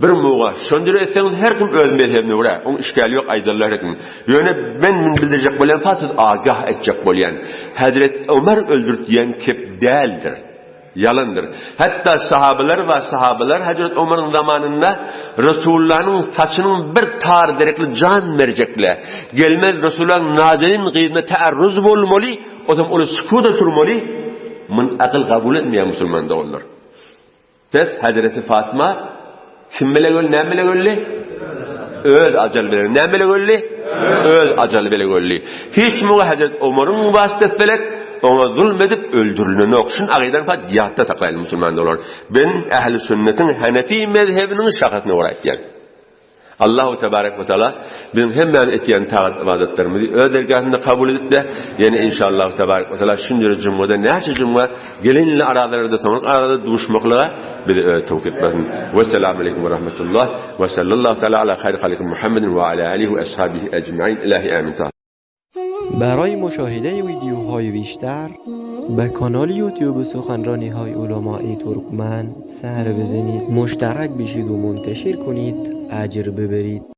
S2: Bir muğa şondur etsen her kim öz mezhebine uğrar. Onun işgali yok aydınlar hekim. Yani ben bildirecek bolan fasit agah edecek bolan. Hazreti Ömer öldürt diyen kep değildir. Yalandır. Hatta sahabeler Hazreti Ömer'in zamanında Resulullah'ın saçının bir tar derekli can verecekler. Gelmez Resulullah'ın nazenin gıydına tearruz olmalı. O zaman onu sükuda turmalı. Min akıl kabul etmeyen Müslüman da olur. Pes Hazreti Fatıma kim bile göl, ne bile göllü? Öz acal bile. Ne bile göllü? Öz acal bile göllü. Hiç mi Hazreti Ömer'in vasıtet felek ona zulmedip öldürülene okşun akiden fa diyatta saklayalım Müslüman da olur. Ben ehl-i sünnetin Hanefi mezhebinin şakasına uğrayıp yani. Allahu tebarek ve teala bizim hemen etiyen taat ibadetlerimizi ödergahında kabul edip de yine inşallah tebarek ve teala şimdi cumada näçe cuma gelinli aralarda sonra arada duruşmakla bir tevfik versin. Ve selamun aleyküm ve rahmetullah ve sallallahu teala ala hayri halikum Muhammedin ve ala alihi ve ashabihi ecmaîn. İlahi amin.
S3: برای مشاهده ویدیوهای بیشتر به کانال یوتیوب سخنرانی های علماء ترکمن سر بزنید، مشترک بشید و منتشر کنید، اجر ببرید.